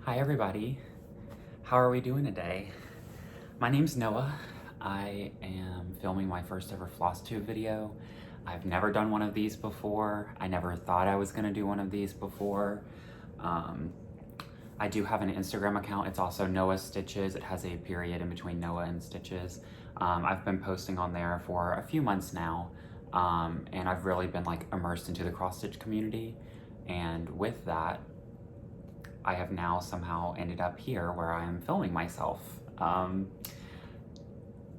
Hi everybody, how are we doing today? My name's Noah. I am filming my first ever Flosstube video. I've never done one of these before. I never thought I was gonna do one of these before. I do have an Instagram account. It's also Noah Stitches. It has a period in between Noah and Stitches. I've been posting on there for a few months now, and I've really been like immersed into the cross stitch community. And with that, I have now somehow ended up here where I am filming myself. I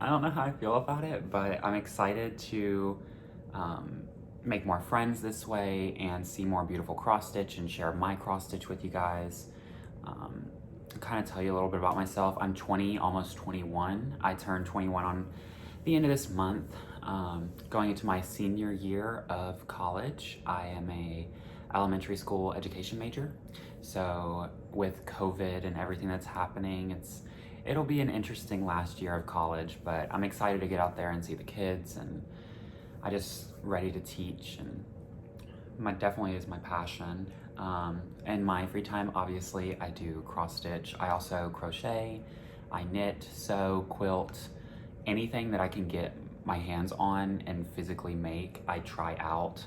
don't know how I feel about it, but I'm excited to make more friends this way and see more beautiful cross stitch and share my cross stitch with you guys. Kind of tell you a little bit about myself. I'm 20, almost 21. I turned 21 on the end of this month. Going into my senior year of college. I am a elementary school education major. So with COVID and everything that's happening, it'll be an interesting last year of college, but I'm excited to get out there and see the kids, and I just ready to teach, and definitely is my passion. In my free time, obviously, I do cross stitch. I also crochet, I knit, sew, quilt, anything that I can get my hands on and physically make, I try out.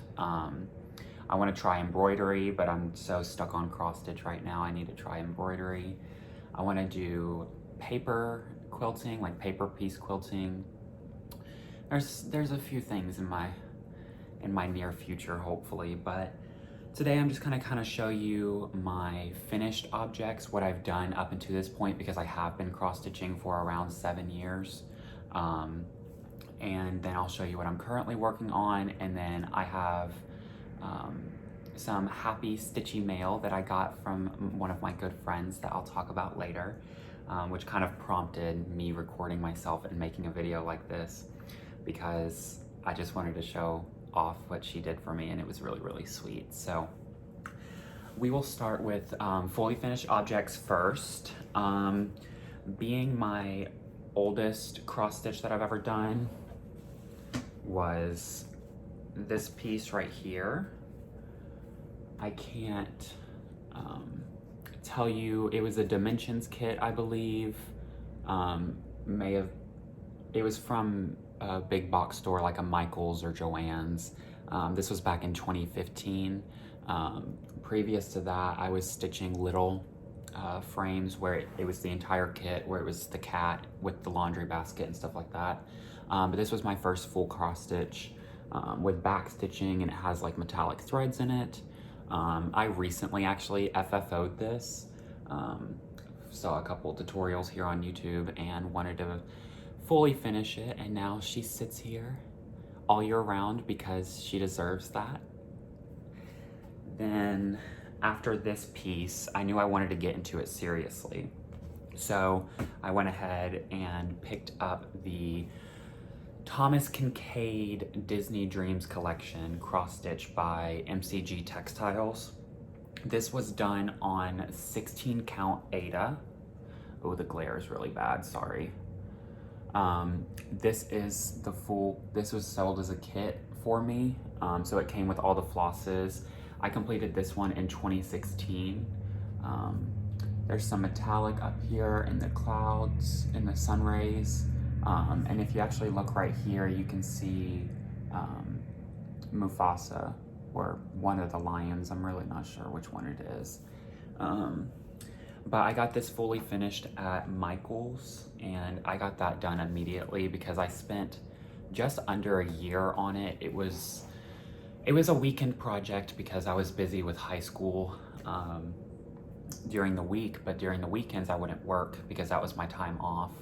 I want to try embroidery, but I'm so stuck on cross stitch right now. I need to try embroidery. I want to do paper quilting, like paper piece quilting. There's a few things in my near future, hopefully, but today I'm just gonna kind of show you my finished objects, what I've done up until this point, because I have been cross stitching for around 7 years. And then I'll show you what I'm currently working on, and then I have some happy stitchy mail that I got from one of my good friends that I'll talk about later, which kind of prompted me recording myself and making a video like this, because I just wanted to show off what she did for me, and it was really, really sweet. So we will start with fully finished objects first. Being my oldest cross stitch that I've ever done was this piece right here. I can't tell you, it was a dimensions kit, I believe. It was from a big box store like a Michael's or Joann's. This was back in 2015. Previous to that, I was stitching little frames where it was the entire kit, where it was the cat with the laundry basket and stuff like that. But this was my first full cross stitch with back stitching, and it has like metallic threads in it. I recently actually FFO'd this. Saw a couple tutorials here on YouTube and wanted to fully finish it, and now she sits here all year round because she deserves that. Then after this piece, I knew I wanted to get into it seriously. So I went ahead and picked up the Thomas Kincaid Disney Dreams collection, cross stitch by MCG Textiles. This was done on 16 count Aida. Oh, the glare is really bad, sorry. This was sold as a kit for me. So it came with all the flosses. I completed this one in 2016. There's some metallic up here in the clouds, in the sun rays. And if you actually look right here, you can see Mufasa, or one of the lions. I'm really not sure which one it is. But I got this fully finished at Michael's, and I got that done immediately because I spent just under a year on it. It was a weekend project because I was busy with high school during the week, but during the weekends I wouldn't work because that was my time off.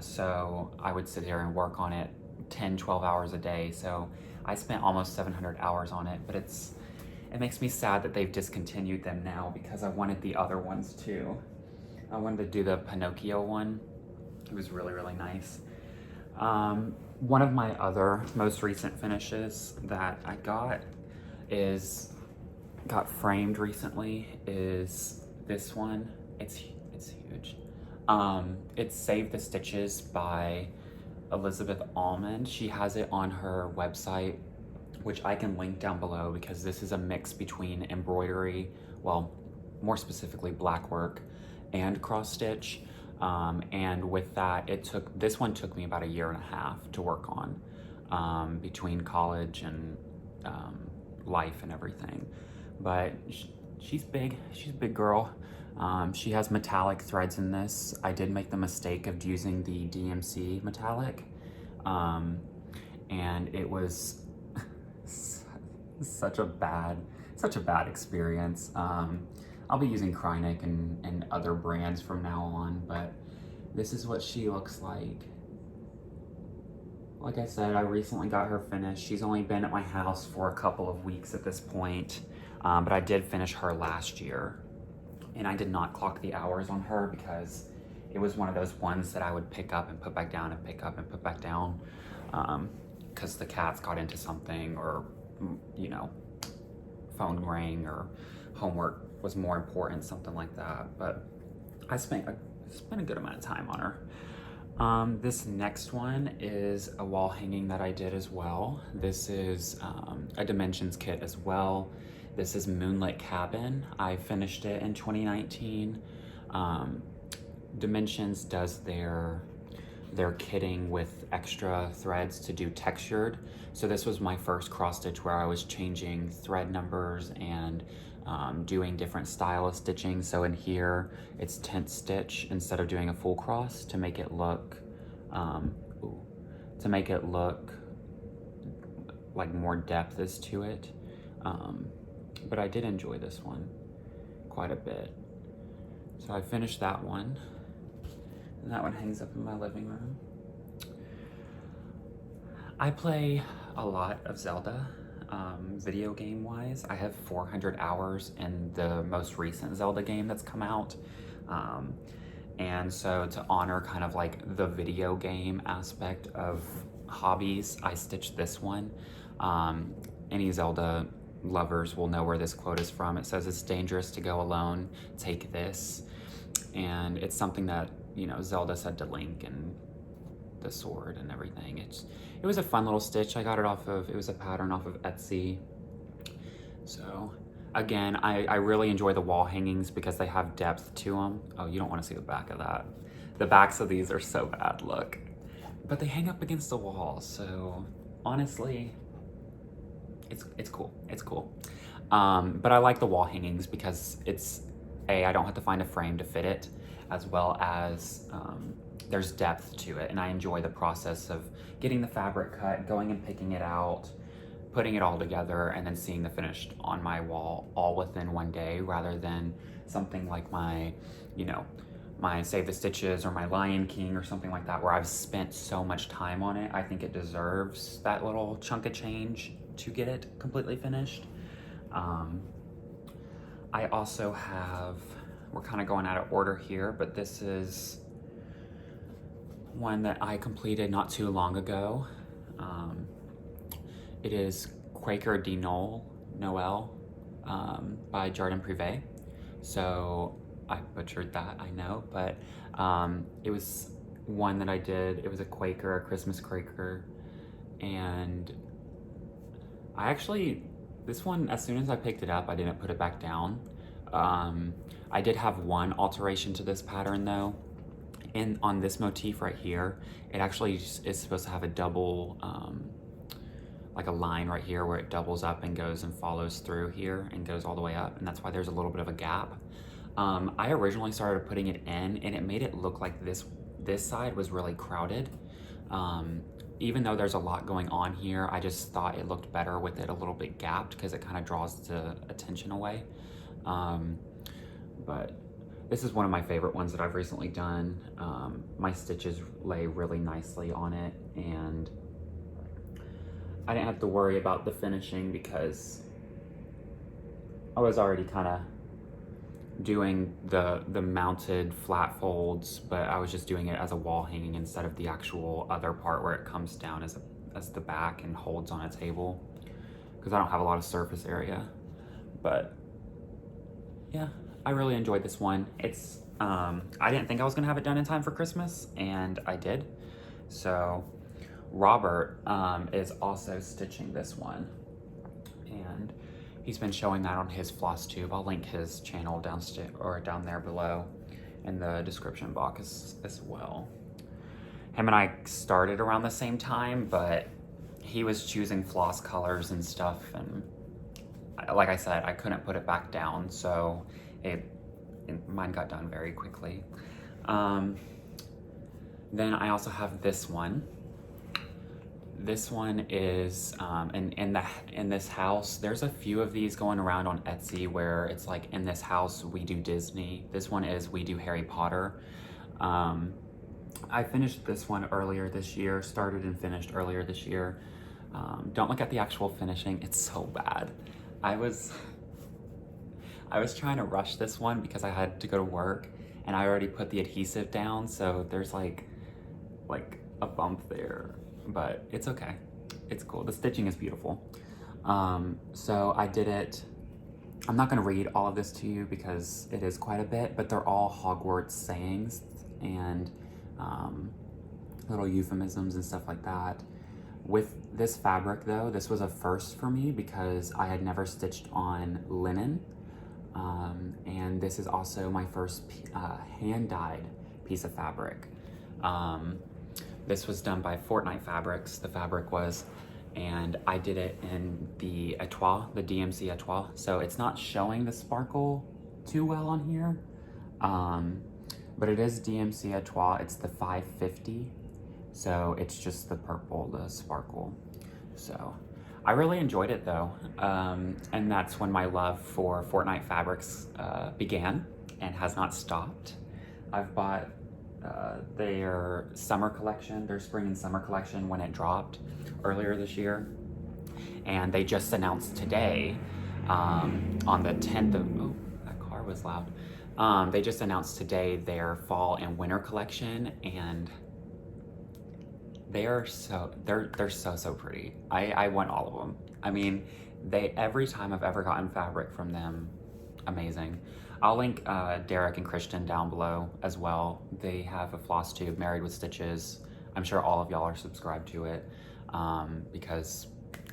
So I would sit there and work on it 10, 12 hours a day. So I spent almost 700 hours on it, but it makes me sad that they've discontinued them now because I wanted the other ones too. I wanted to do the Pinocchio one. It was really, really nice. One of my other most recent finishes that I got framed recently is this one. It's huge. It's Save the Stitches by Elizabeth Almond. She has it on her website, which I can link down below, because this is a mix between embroidery, well, more specifically black work and cross stitch. And with that, this one took me about 1.5 years to work on, between college and life and everything. But she's big, she's a big girl. She has metallic threads in this. I did make the mistake of using the DMC metallic, and it was such a bad experience. I'll be using Kreinik and other brands from now on, but this is what she looks like. Like I said, I recently got her finished. She's only been at my house for a couple of weeks at this point, but I did finish her last year. And I did not clock the hours on her because it was one of those ones that I would pick up and put back down and pick up and put back down, because the cats got into something, or, you know, phone rang, or homework was more important, something like that. But I spent a good amount of time on her. This next one is a wall hanging that I did as well. This is a dimensions kit as well. This is Moonlit Cabin. I finished it in 2019. Dimensions does their kitting with extra threads to do textured. So this was my first cross stitch where I was changing thread numbers and doing different style of stitching. So in here, it's tent stitch instead of doing a full cross to make it look, like more depth is to it. But I did enjoy this one quite a bit. So I finished that one, and that one hangs up in my living room. I play a lot of Zelda, video game wise. I have 400 hours in the most recent Zelda game that's come out. And so to honor kind of like the video game aspect of hobbies, I stitched this one. Any Zelda lovers will know where this quote is from. It says, "It's dangerous to go alone, take this." And it's something that, you know, Zelda said to Link, and the sword and everything. It was a fun little stitch. I got it was a pattern off of Etsy. So again, I really enjoy the wall hangings because they have depth to them. Oh, you don't want to see the back of that. The backs of these are so bad, look. But they hang up against the wall, so honestly, it's cool. It's cool. But I like the wall hangings because I don't have to find a frame to fit it, as well as there's depth to it, and I enjoy the process of getting the fabric cut, going and picking it out, putting it all together, and then seeing the finished on my wall all within one day, rather than something like my Save the Stitches or my Lion King or something like that, where I've spent so much time on it. I think it deserves that little chunk of change to get it completely finished. I also have, we're kind of going out of order here, but this is one that I completed not too long ago. It is Quaker de Noël by Jardin Privé. So I butchered that, I know, but it was one that I did. It was a Christmas Quaker, and this one, as soon as I picked it up, I didn't put it back down. I did have one alteration to this pattern though. And on this motif right here, it actually is supposed to have a double, like a line right here where it doubles up and goes and follows through here and goes all the way up. And that's why there's a little bit of a gap. I originally started putting it in, and it made it look like this side was really crowded. Even though there's a lot going on here, I just thought it looked better with it a little bit gapped because it kind of draws the attention away. But this is one of my favorite ones that I've recently done. My stitches lay really nicely on it, and I didn't have to worry about the finishing because I was already kind of doing the mounted flat folds, but I was just doing it as a wall hanging instead of the actual other part where it comes down as the back and holds on a table, because I don't have a lot of surface area. But yeah, I really enjoyed this one. It's I didn't think I was gonna have it done in time for Christmas, and I did. So Robert is also stitching this one, and he's been showing that on his Flosstube. I'll link his channel downstairs or down there below in the description box as well. Him and I started around the same time, but he was choosing floss colors and stuff, and like I said, I couldn't put it back down, so mine got done very quickly. Then I also have this one. This one is in this house. There's a few of these going around on Etsy where it's like, in this house we do Disney. This one is we do Harry Potter. I finished this one earlier this year, started and finished earlier this year. Don't look at the actual finishing, it's so bad. I was trying to rush this one because I had to go to work and I already put the adhesive down, so there's like a bump there, but it's okay. It's cool. The stitching is beautiful. So I did it. I'm not gonna read all of this to you because it is quite a bit, but they're all Hogwarts sayings and little euphemisms and stuff like that. With this fabric though, this was a first for me because I had never stitched on linen. And this is also my first hand-dyed piece of fabric. This was done by Fortnite Fabrics, the fabric was, and I did it in the Etoile, the DMC Etoile. So it's not showing the sparkle too well on here, but it is DMC Etoile. It's the 550, so it's just the purple, the sparkle. So I really enjoyed it though, and that's when my love for Fortnite Fabrics began and has not stopped. I've bought their summer collection, their spring and summer collection when it dropped earlier this year, and they just announced today on the 10th of, oh, that car was loud. They just announced today their fall and winter collection, and they're so pretty. I want all of them. I mean, every time I've ever gotten fabric from them, amazing. I'll link Derek and Christian down below as well. They have a Flosstube, Married with Stitches. I'm sure all of y'all are subscribed to it because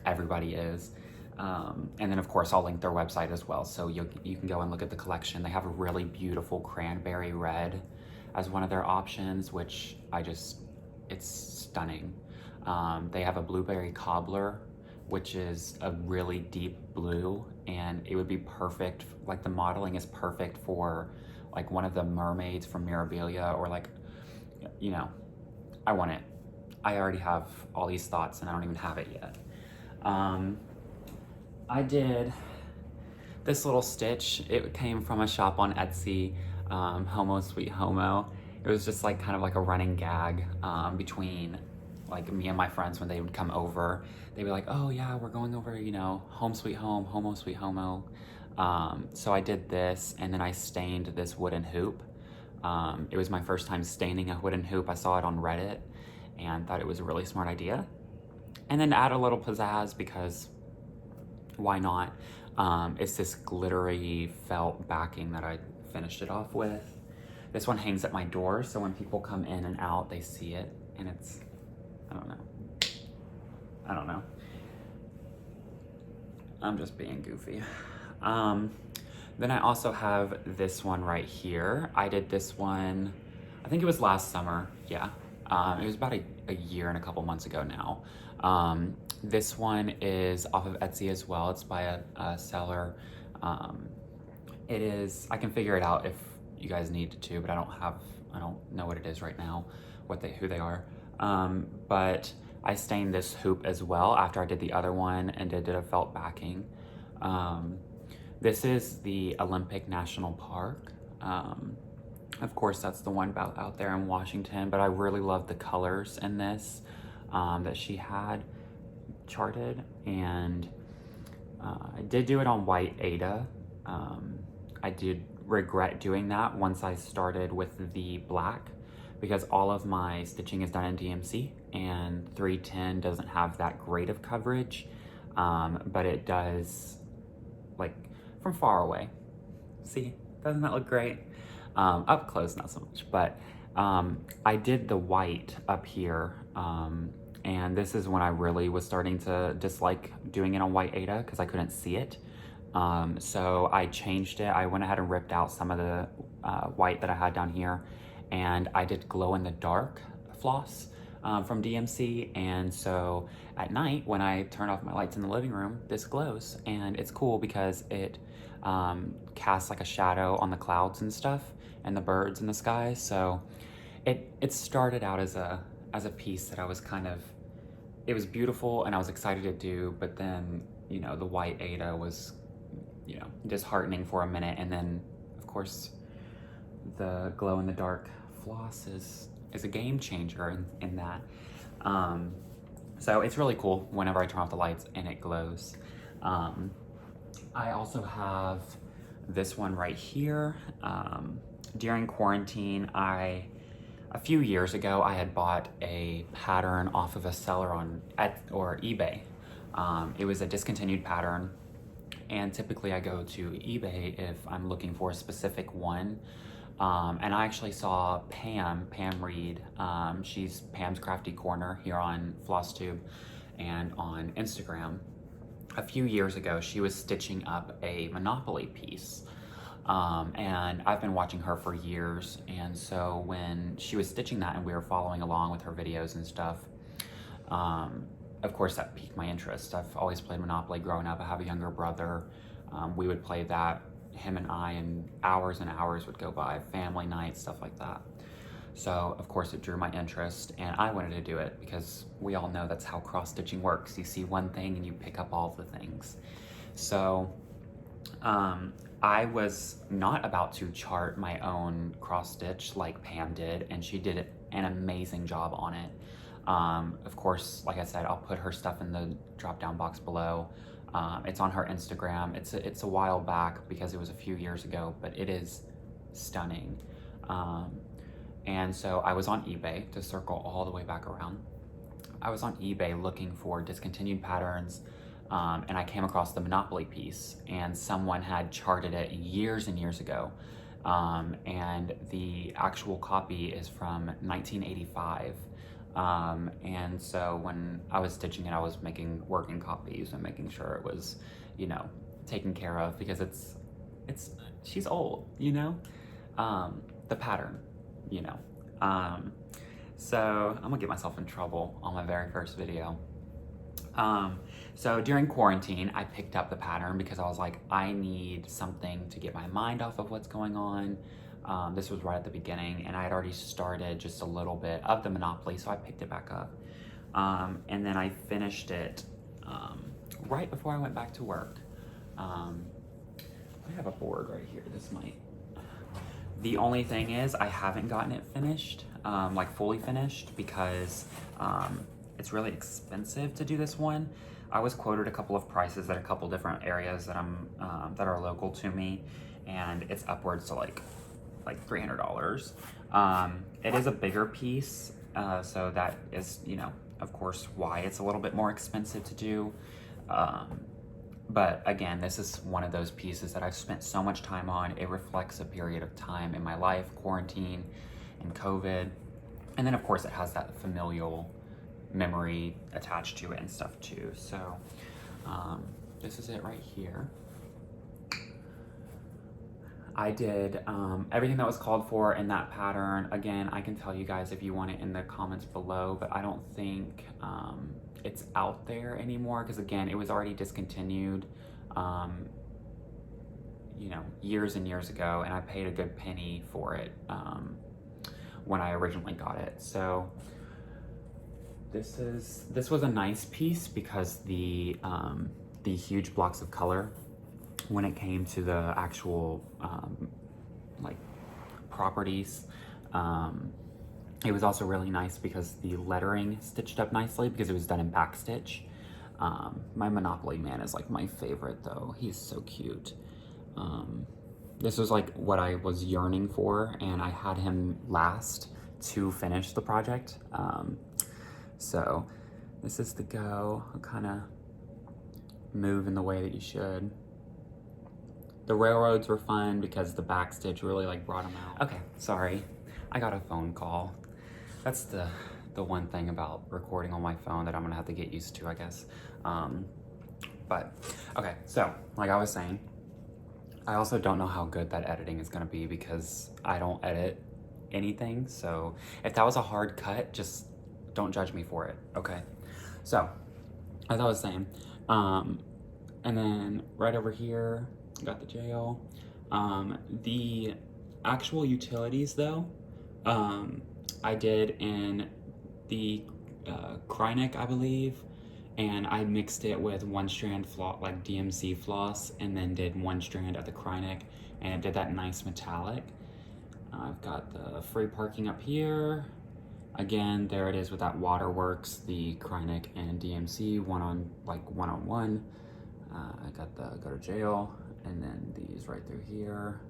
everybody is. And then of course I'll link their website as well, so you can go and look at the collection. They have a really beautiful cranberry red as one of their options, which it's stunning. They have a blueberry cobbler, which is a really deep blue, and it would be perfect, like the modeling is perfect for like one of the mermaids from Mirabilia, or like, you know, I want it. I already have all these thoughts and I don't even have it yet. I did this little stitch. It came from a shop on Etsy, Homo Sweet Homo. It was just like kind of like a running gag between like me and my friends when they would come over. They'd be like, oh yeah, we're going over, you know, home sweet home, Homo Sweet Homo. So I did this, and then I stained this wooden hoop. It was my first time staining a wooden hoop. I saw it on Reddit and thought it was a really smart idea. And then to add a little pizzazz, because why not? It's this glittery felt backing that I finished it off with. This one hangs at my door, so when people come in and out, they see it, and it's, I don't know. I'm just being goofy. Then I also have this one right here. I did this one, I think it was last summer, yeah. It was about a year and a couple months ago now. This one is off of Etsy as well. It's by a seller. It is, I can figure it out if you guys need to, but I don't know what it is right now, who they are. But I stained this hoop as well after I did the other one and did a felt backing. This is the Olympic National Park. Of course, that's the one out there in Washington, but I really love the colors in this that she had charted, and I did do it on white Aida. I did regret doing that once I started with the black, because all of my stitching is done in DMC, and 310 doesn't have that great of coverage, but it does, like, from far away. See, doesn't that look great? Up close, not so much, but I did the white up here, and this is when I really was starting to dislike doing it on white Aida because I couldn't see it. So I changed it. I went ahead and ripped out some of the white that I had down here, and I did glow in the dark floss from DMC. And so at night when I turn off my lights in the living room, this glows, and it's cool because it casts like a shadow on the clouds and stuff and the birds in the sky. So it started out as a piece that I was kind of, it was beautiful and I was excited to do, but then, you know, the white Ada was, you know, disheartening for a minute. And then of course the glow in the dark floss is a game changer in that. So it's really cool whenever I turn off the lights and it glows. I also have this one right here. During quarantine, a few years ago, I had bought a pattern off of a seller on eBay. It was a discontinued pattern, and typically I go to eBay if I'm looking for a specific one. And I actually saw Pam Reed. She's Pam'sCraftyCorner here on Flosstube and on Instagram. A few years ago, she was stitching up a Monopoly piece. And I've been watching her for years, and so when she was stitching that and we were following along with her videos and stuff, of course that piqued my interest. I've always played Monopoly growing up. I have a younger brother. We would play that, him and I, and hours would go by, family nights, stuff like that. So of course it drew my interest, and I wanted to do it because we all know that's how cross-stitching works. You see one thing and you pick up all the things. So I was not about to chart my own cross stitch like Pam did, and she did an amazing job on it. Of course, like I said, I'll put her stuff in the drop-down box below. It's on her Instagram. It's a while back because it was a few years ago, but it is stunning. And so I was on eBay, to circle all the way back around. I was on eBay looking for discontinued patterns, and I came across the Monopoly piece, and someone had charted it years and years ago. And the actual copy is from 1985. And so when I was stitching it, I was making working copies and making sure it was, you know, taken care of, because she's old, you know, the pattern, you know. So I'm gonna get myself in trouble on my very first video. So during quarantine, I picked up the pattern because I was like, I need something to get my mind off of what's going on. This was right at the beginning, and I had already started just a little bit of the Monopoly, so I picked it back up. And then I finished it right before I went back to work. I have a board right here. This might... The only thing is I haven't gotten it finished, like fully finished, because it's really expensive to do this one. I was quoted a couple of prices at a couple different areas that that are local to me, and it's upwards to like $300. It is a bigger piece, so that is, you know, of course, why it's a little bit more expensive to do. But again, this is one of those pieces that I've spent so much time on. It reflects a period of time in my life, quarantine and COVID. And then of course it has that familial memory attached to it and stuff too. So this is it right here. I did everything that was called for in that pattern. Again, I can tell you guys if you want it in the comments below, but I don't think it's out there anymore, because again, it was already discontinued, you know, years and years ago, and I paid a good penny for it when I originally got it. So this was a nice piece because the huge blocks of color, when it came to the actual like properties, it was also really nice because the lettering stitched up nicely because it was done in backstitch. My Monopoly man is like my favorite though. He's so cute. This was like what I was yearning for, and I had him last to finish the project. So this is the go. I'll kind of move in the way that you should. The railroads were fun because the backstitch really like brought them out. Okay, sorry, I got a phone call. That's the one thing about recording on my phone that I'm gonna have to get used to, I guess. But okay, so like I was saying, I also don't know how good that editing is gonna be because I don't edit anything. So if that was a hard cut, just don't judge me for it, okay? So, as I was saying, and then right over here, got the jail. The actual utilities though, I did in the Krynic, I believe, and I mixed it with 1-strand floss, like DMC floss, and then did 1 strand of the Krynic, and it did that nice metallic. I've got the free parking up here. Again, there it is with that Waterworks, the Krynic and DMC, one-on-one. I got the go to jail, and then these right through here.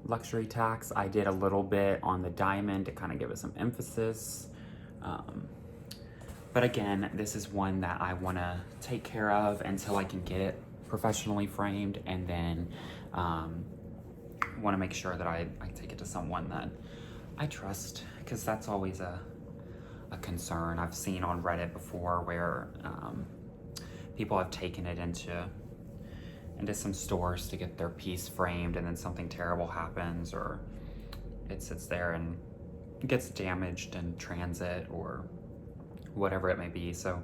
Luxury tax, I did a little bit on the diamond to kind of give it some emphasis. But again, this is one that I want to take care of until I can get it professionally framed, and then want to make sure that I take it to someone that I trust, because that's always a concern. I've seen on Reddit before where people have taken it into some stores to get their piece framed, and then something terrible happens, or it sits there and gets damaged in transit or whatever it may be. So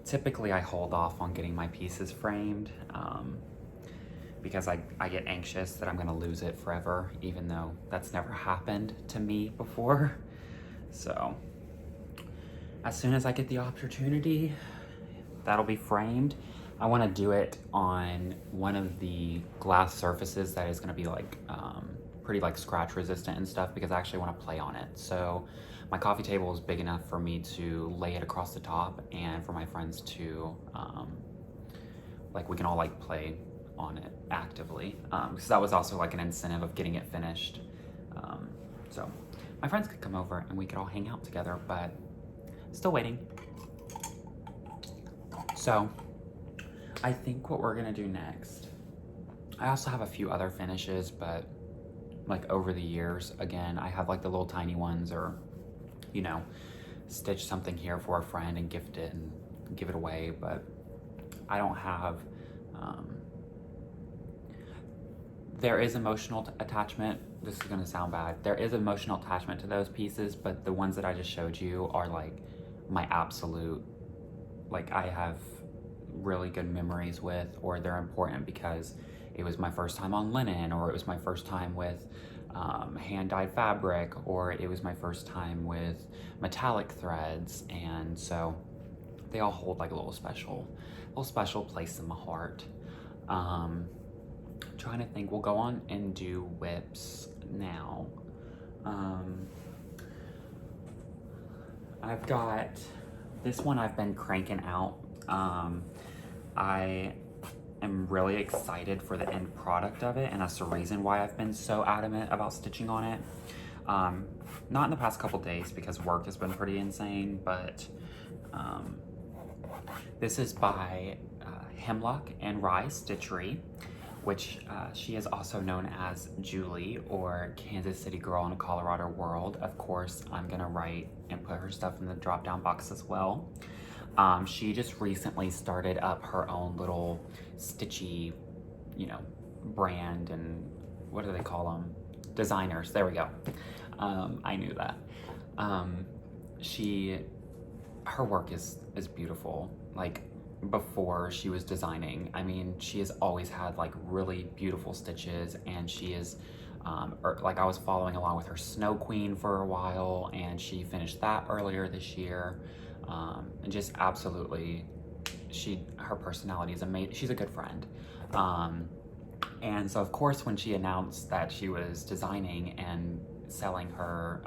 typically I hold off on getting my pieces framed because I get anxious that I'm gonna lose it forever, even though that's never happened to me before. So as soon as I get the opportunity, that'll be framed. I want to do it on one of the glass surfaces that is going to be like pretty like scratch resistant and stuff, because I actually want to play on it. So my coffee table is big enough for me to lay it across the top, and for my friends to like we can all like play on it actively, because that was also like an incentive of getting it finished. So my friends could come over and we could all hang out together, but still waiting. So I think what we're gonna do next, I also have a few other finishes, but like over the years, again, I have like the little tiny ones, or, you know, stitch something here for a friend and gift it and give it away, but I don't have, there is emotional attachment. This is gonna sound bad. There is emotional attachment to those pieces, but the ones that I just showed you are like my absolute, like I have really good memories with, or they're important because it was my first time on linen, or it was my first time with hand-dyed fabric, or it was my first time with metallic threads, and so they all hold like a little special place in my heart. Trying to think, we'll go on and do whips now. I've got this one I've been cranking out. I am really excited for the end product of it, and that's the reason why I've been so adamant about stitching on it. Not in the past couple days because work has been pretty insane, but this is by Hemlock and Rye Stitchery, which she is also known as Julie, or Kansas City Girl in a Colorado World. Of course, I'm gonna write and put her stuff in the drop-down box as well. She just recently started up her own little stitchy, you know, brand, and what do they call them? Designers, there we go. I knew that. Her work is beautiful. Like, before she was designing, I mean, she has always had like really beautiful stitches, and she is, like I was following along with her Snow Queen for a while, and she finished that earlier this year. And just absolutely, her personality is amazing. She's a good friend. And so of course, when she announced that she was designing and selling her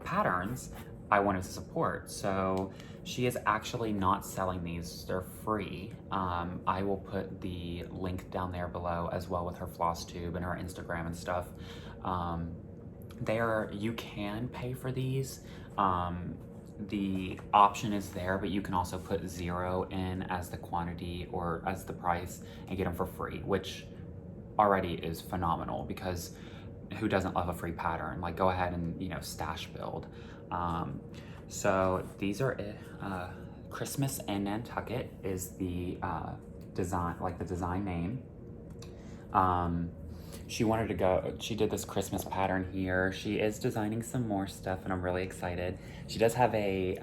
patterns, I wanted to support. So she is actually not selling these, they're free. I will put the link down there below, as well with her Flosstube and her Instagram and stuff. You can pay for these. The option is there, but you can also put 0 in as the quantity or as the price and get them for free, which already is phenomenal, because who doesn't love a free pattern? Like, go ahead and, you know, stash build. So these are Christmas in Nantucket is the design, like the design name. She wanted to go, she did this Christmas pattern here. She is designing some more stuff and I'm really excited. She does have a,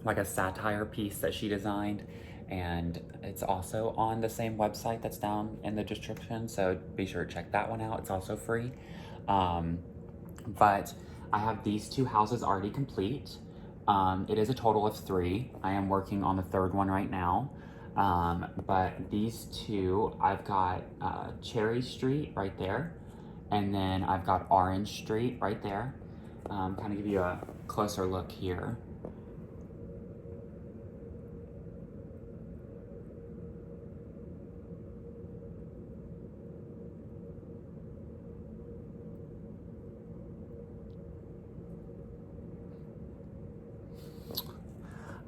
like a satire piece that she designed, and it's also on the same website that's down in the description, so be sure to check that one out. It's also free. But I have these 2 houses already complete. It is a total of 3. I am working on the 3rd one right now. But these 2, I've got Cherry Street right there, and then I've got Orange Street right there. Kind of give you a closer look here.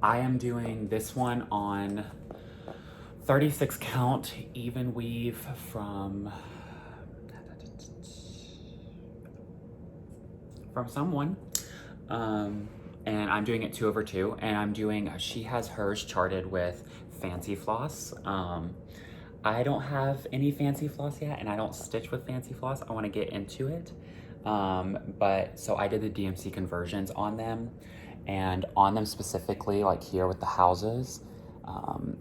I am doing this one on 36 count even weave from someone, and I'm doing it 2/2, and I'm doing, she has hers charted with fancy floss. I don't have any fancy floss yet, and I don't stitch with fancy floss. I want to get into it, but so I did the DMC conversions on them, and on them specifically, like here with the houses,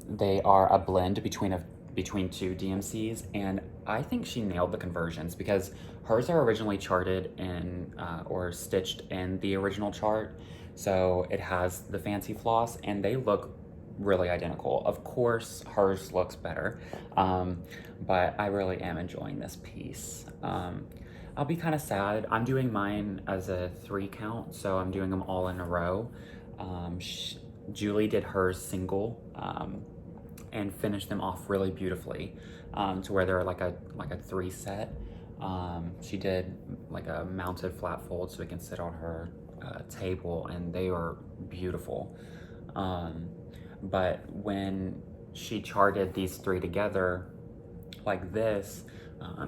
they are a blend between 2 DMCs, and I think she nailed the conversions because hers are originally charted in or stitched in the original chart, so it has the fancy floss and they look really identical. Of course hers looks better, but I really am enjoying this piece. I'll be kind of sad. I'm doing mine as a 3 count, so I'm doing them all in a row. Julie did hers single and finished them off really beautifully, to where they're like a 3 set. She did like a mounted flat fold so it can sit on her table, and they are beautiful. But when she charted these 3 together like this,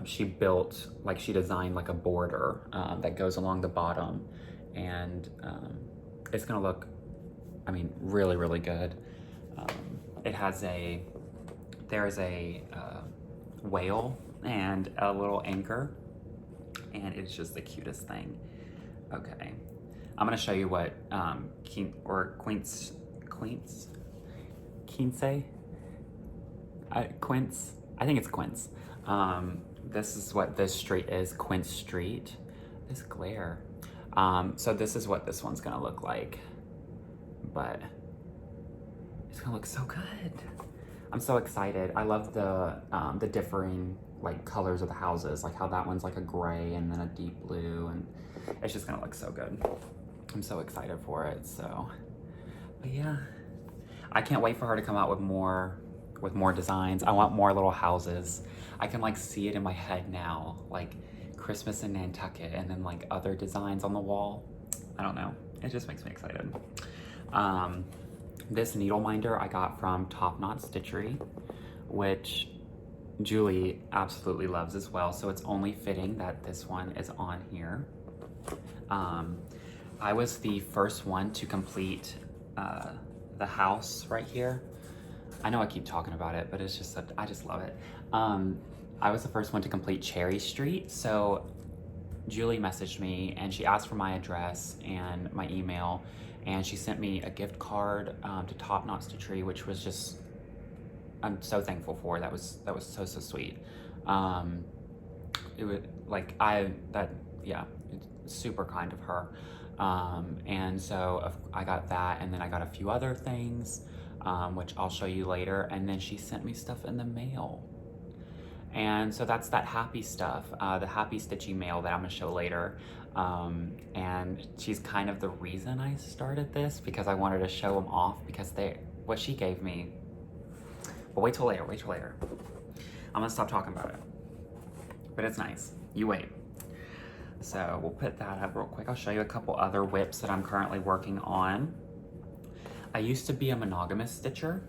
she built, like she designed like a border that goes along the bottom, and it's gonna look, I mean, really, really good. It has there's a whale and a little anchor, and it's just the cutest thing. Okay, I'm gonna show you what Quince, I think it's Quince. This is what this street is, Quince Street. This glare. So this is what this one's gonna look like, but it's gonna look so good. I'm so excited. I love the differing like colors of the houses, like how that one's like a gray and then a deep blue, and it's just gonna look so good. I'm so excited for it. So, but yeah, I can't wait for her to come out with more designs. I want more little houses. I can like see it in my head now, like Christmas in Nantucket, and then like other designs on the wall. I don't know. It just makes me excited. This needle minder I got from Top Knot Stitchery, which Julie absolutely loves as well. So it's only fitting that this one is on here. I was the first one to complete the house right here. I know I keep talking about it, but it's just that I just love it. I was the first one to complete Cherry Street. So Julie messaged me and she asked for my address and my email, and she sent me a gift card to Top Knot Stitchery, which was just, I'm so thankful for. That was so sweet. It would like yeah, it's super kind of her. And so I got that, and then I got a few other things, which I'll show you later. And then she sent me stuff in the mail. And so that's that happy stuff, the happy stitchy mail that I'm gonna show later. And she's kind of the reason I started this, because I wanted to show them off, because what she gave me, but wait till later. I'm gonna stop talking about it, but it's nice, you wait. So we'll put that up real quick. I'll show you a couple other whips that I'm currently working on. I used to be a monogamous stitcher,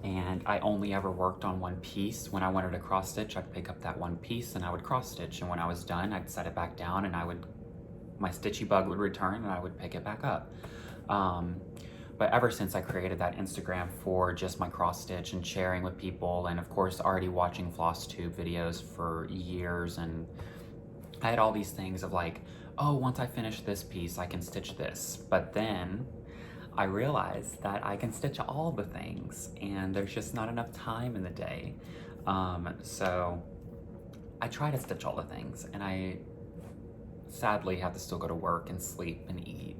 and I only ever worked on one piece. When I wanted to cross stitch, I'd pick up that one piece and I would cross stitch, and when I was done, I'd set it back down, and my stitchy bug would return and I would pick it back up. But but ever since I created that Instagram for just my cross stitch and sharing with people, and of course already watching Flosstube videos for years, and I had all these things of like, oh, once I finish this piece, I can stitch this. But then I realized that I can stitch all the things, and there's just not enough time in the day. So I try to stitch all the things, and I sadly have to still go to work and sleep and eat.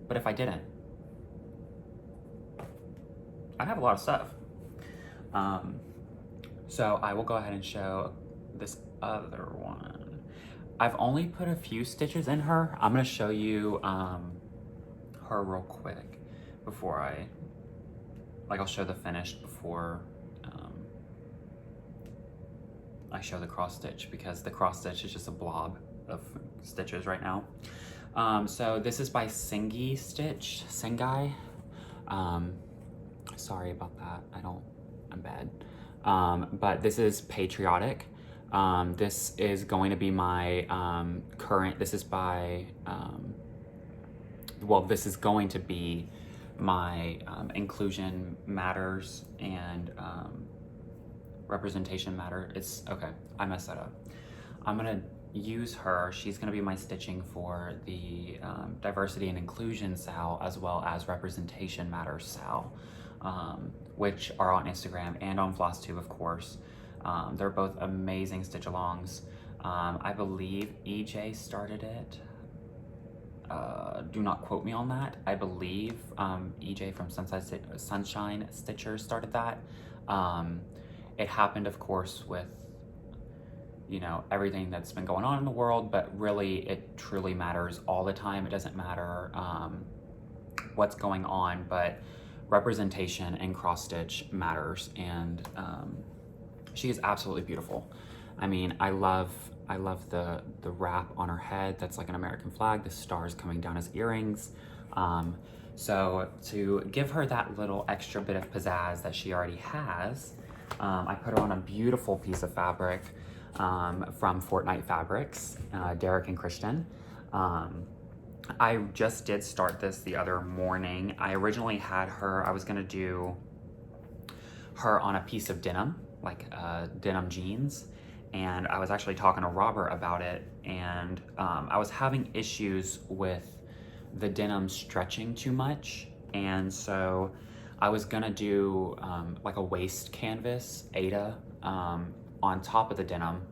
But if I didn't, I'd have a lot of stuff. So I will go ahead and show this other one. I've only put a few stitches in her. I'm gonna show you her real quick before I'll show the finished before I show the cross stitch, because the cross stitch is just a blob of stitches right now. So this is by Singai. Sorry about that, I'm bad. But this is Patriotic. This is going to be my this is by, this is going to be my Inclusion Matters and Representation Matter. Okay, I messed that up. I'm gonna use her. She's gonna be my stitching for the Diversity and Inclusion SAL, as well as Representation Matters SAL, which are on Instagram and on Flosstube, of course. They're both amazing stitch-alongs. I believe EJ started it. Do not quote me on that. I believe EJ from Sunshine Stitcher started that. It happened, of course, with, you know, everything that's been going on in the world, but really it truly matters all the time. It doesn't matter what's going on, but representation and cross stitch matters. And she is absolutely beautiful. I mean, I love the wrap on her head that's like an American flag, the stars coming down as earrings. So to give her that little extra bit of pizzazz that she already has, I put her on a beautiful piece of fabric from Fortnite Fabrics, Derek and Christian. I just did start this the other morning. I originally had her, I was gonna do her on a piece of denim, like denim jeans. And I was actually talking to Robert about it, and I was having issues with the denim stretching too much. And so I was gonna do like a waist canvas, Aida, on top of the denim,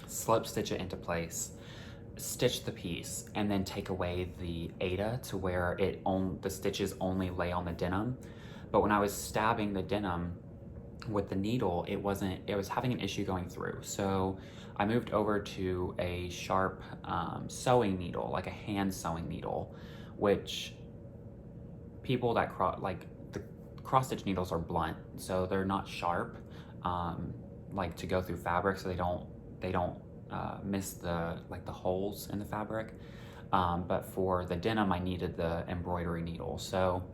slip stitch it into place, stitch the piece, and then take away the Aida to where the stitches only lay on the denim. But when I was stabbing the denim with the needle, it was having an issue going through. So I moved over to a sharp sewing needle, like a hand sewing needle, which people that the cross stitch needles are blunt, so they're not sharp, like to go through fabric, so they don't miss the holes in the fabric. But for the denim, I needed the embroidery needle, so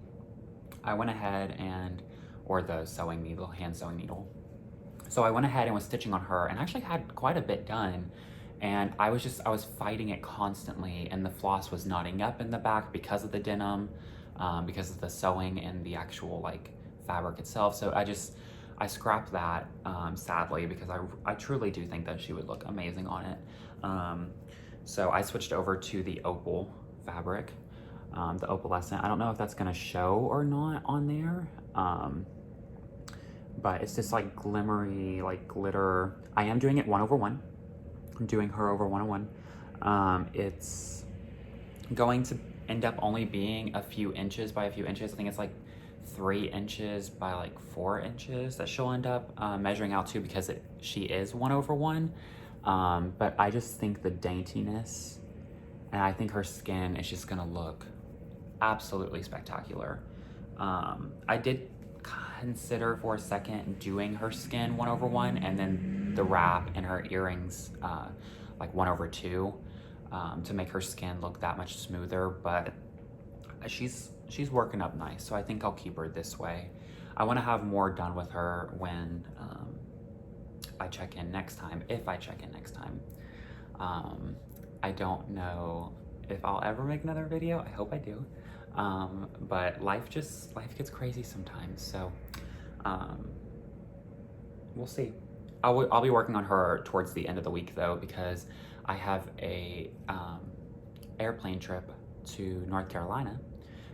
I went ahead or the sewing needle, hand sewing needle. So I went ahead and was stitching on her, and actually had quite a bit done. And I was fighting it constantly, and the floss was knotting up in the back because of the denim, because of the sewing and the actual like fabric itself. So I scrapped that, sadly, because I truly do think that she would look amazing on it. So I switched over to the opal fabric, the opalescent. I don't know if that's gonna show or not on there, but it's just like glimmery, like glitter. I am doing it 1/1. I'm doing her over 1/1. It's going to end up only being a few inches by a few inches. I think it's like 3 inches by like 4 inches that she'll end up measuring out to, because she is 1/1. But I just think the daintiness, and I think her skin is just gonna look absolutely spectacular. I did consider for a second doing her skin 1/1, and then the wrap and her earrings like 1/2, to make her skin look that much smoother, but she's working up nice, so I think I'll keep her this way. I want to have more done with her when I check in next time, if I check in next time. I don't know if I'll ever make another video. I hope I do. But life gets crazy sometimes, so we'll see. I'll be working on her towards the end of the week though, because I have a airplane trip to North Carolina,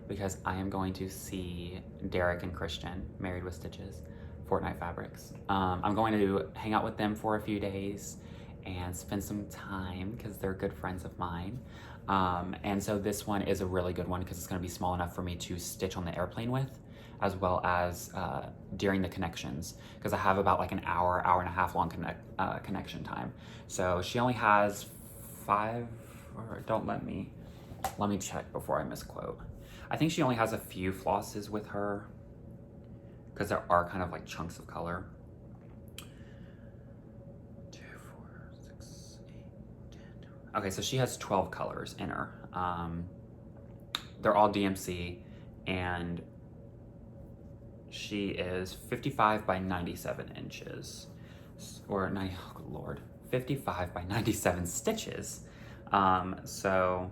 because I am going to see Derek and Christian, Married with Stitches, Fortnite Fabrics. I'm going to hang out with them for a few days and spend some time because they're good friends of mine. And so this one is a really good one because it's going to be small enough for me to stitch on the airplane with, as well as during the connections, because I have about like an hour and a half long connection time. So she only has 5, or don't let me check before I misquote. I think she only has a few flosses with her, because there are kind of like chunks of color. 2, 4, 6, 8, 10, 12. Okay, so she has 12 colors in her. They're all DMC, and she is 55 by 97 inches, or oh Lord, 55 by 97 stitches. So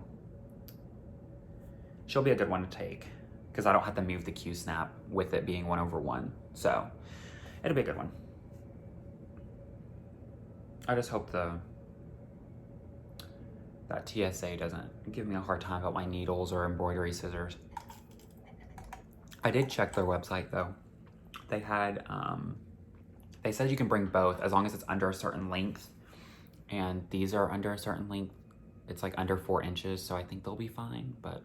she'll be a good one to take because I don't have to move the Q-snap with it being 1/1. So it'll be a good one. I just hope that TSA doesn't give me a hard time about my needles or embroidery scissors. I did check their website though. They had, they said you can bring both as long as it's under a certain length, and these are under a certain length. It's like under 4 inches, so I think they'll be fine, but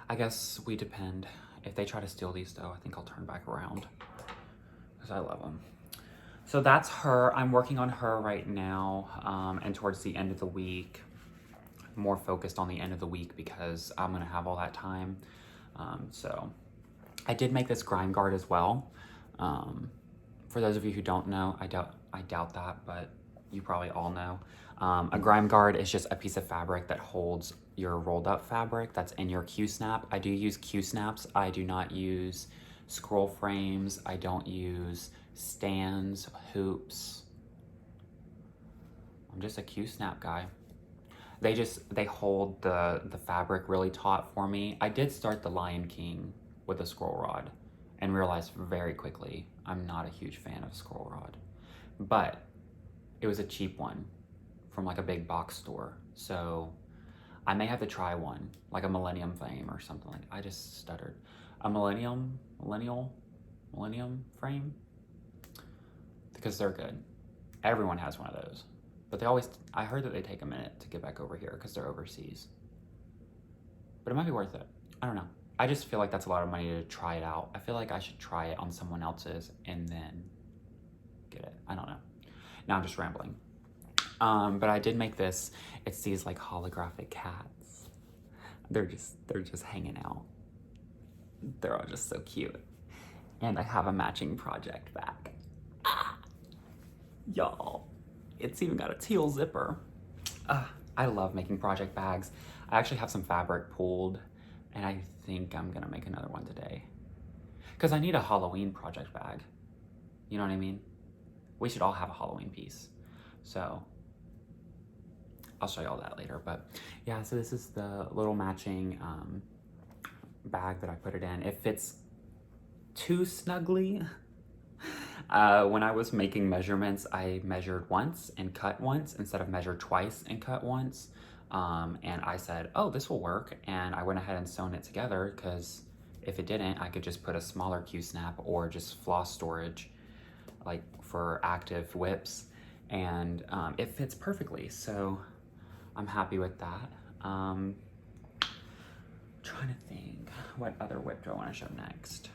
I guess we depend. If they try to steal these though, I think I'll turn back around because I love them. So that's her. I'm working on her right now, and towards the end of the week, more focused on the end of the week because I'm gonna have all that time. So I did make this grime guard as well. For those of you who don't know, I doubt that, but you probably all know. A grime guard is just a piece of fabric that holds your rolled up fabric that's in your Q-snap. I do use Q-snaps. I do not use scroll frames. I don't use stands, hoops. I'm just a Q-snap guy. They hold the fabric really taut for me. I did start the Lion King with a scroll rod and realized very quickly I'm not a huge fan of scroll rod, but it was a cheap one from like a big box store. So I may have to try one, like a Millennium Frame or something like that. I just stuttered. A Millennium Frame, because they're good. Everyone has one of those. But I heard that they take a minute to get back over here because they're overseas. But it might be worth it. I don't know. I just feel like that's a lot of money to try it out. I feel like I should try it on someone else's and then get it. I don't know. Now I'm just rambling. But I did make this. It's these like holographic cats. They're just hanging out. They're all just so cute. And I have a matching project bag. Y'all. It's even got a teal zipper. I love making project bags. I actually have some fabric pulled, and I think I'm gonna make another one today. Because I need a Halloween project bag. You know what I mean? We should all have a Halloween piece. So I'll show you all that later. But yeah, so this is the little matching bag that I put it in. It fits too snugly. When I was making measurements, I measured once and cut once instead of measured twice and cut once. And I said, oh, this will work. And I went ahead and sewn it together because if it didn't, I could just put a smaller Q-snap or just floss storage, like for active whips. And it fits perfectly. So I'm happy with that. Trying to think, what other whip do I want to show next?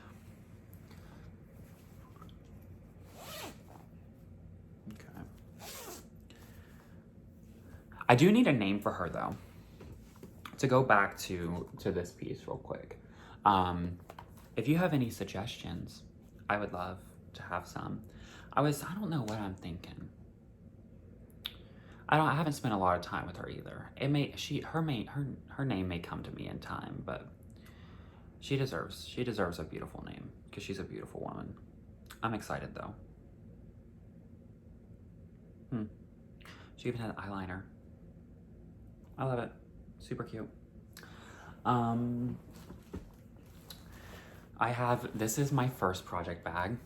I do need a name for her though. To go back to this piece real quick. If you have any suggestions, I would love to have some. I don't know what I'm thinking. I haven't spent a lot of time with her either. Her name may come to me in time, but she deserves a beautiful name because she's a beautiful woman. I'm excited though. She even had eyeliner. I love it. Super cute. Um, this is my first project bag.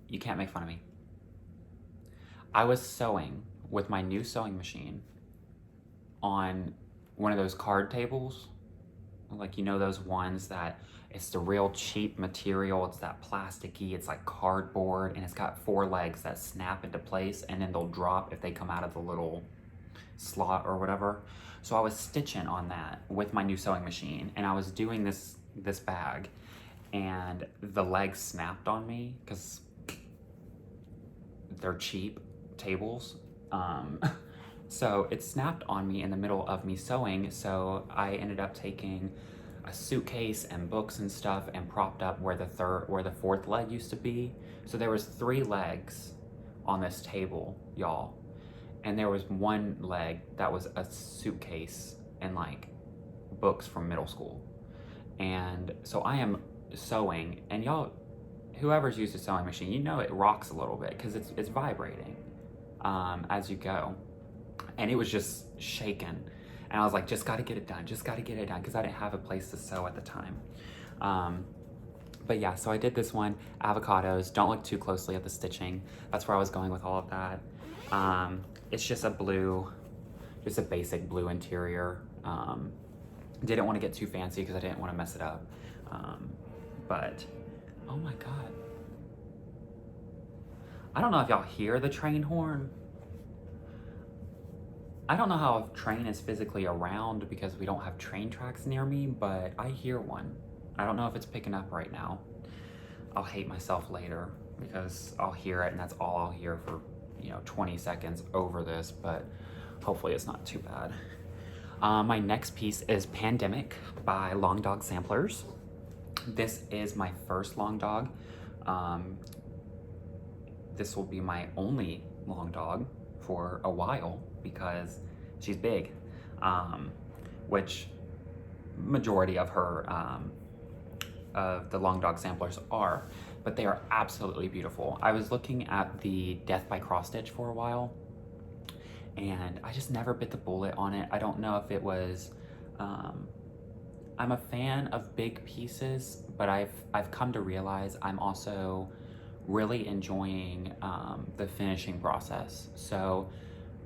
You can't make fun of me. I was sewing with my new sewing machine on one of those card tables. Like, you know, those ones that it's the real cheap material. It's that plasticky, it's like cardboard, and it's got 4 legs that snap into place and then they'll drop if they come out of the little slot or whatever. So I was stitching on that with my new sewing machine, and I was doing this bag, and the legs snapped on me because they're cheap tables. So it snapped on me in the middle of me sewing, so I ended up taking a suitcase and books and stuff and propped up where the 4th leg used to be. So there was 3 legs on this table, y'all. And there was 1 leg that was a suitcase and like books from middle school. And so I am sewing, and y'all, whoever's used a sewing machine, you know it rocks a little bit because it's vibrating as you go. And it was just shaking. And I was like, just gotta get it done, because I didn't have a place to sew at the time. But yeah, so I did this one, avocados. Don't look too closely at the stitching. That's where I was going with all of that. It's just a basic blue interior. Didn't want to get too fancy because I didn't want to mess it up. But, oh my God. I don't know if y'all hear the train horn. I don't know how a train is physically around because we don't have train tracks near me, but I hear one. I don't know if it's picking up right now. I'll hate myself later because I'll hear it and that's all I'll hear for, 20 seconds over this, but hopefully it's not too bad. My next piece is Pandemic by Long Dog Samplers. This is my first long dog. This will be my only long dog for a while because she's big, which majority of her of the Long Dog Samplers are, but they are absolutely beautiful. I was looking at the Death by Cross Stitch for a while, and I just never bit the bullet on it. I don't know if it was, I'm a fan of big pieces, but I've come to realize I'm also really enjoying the finishing process. So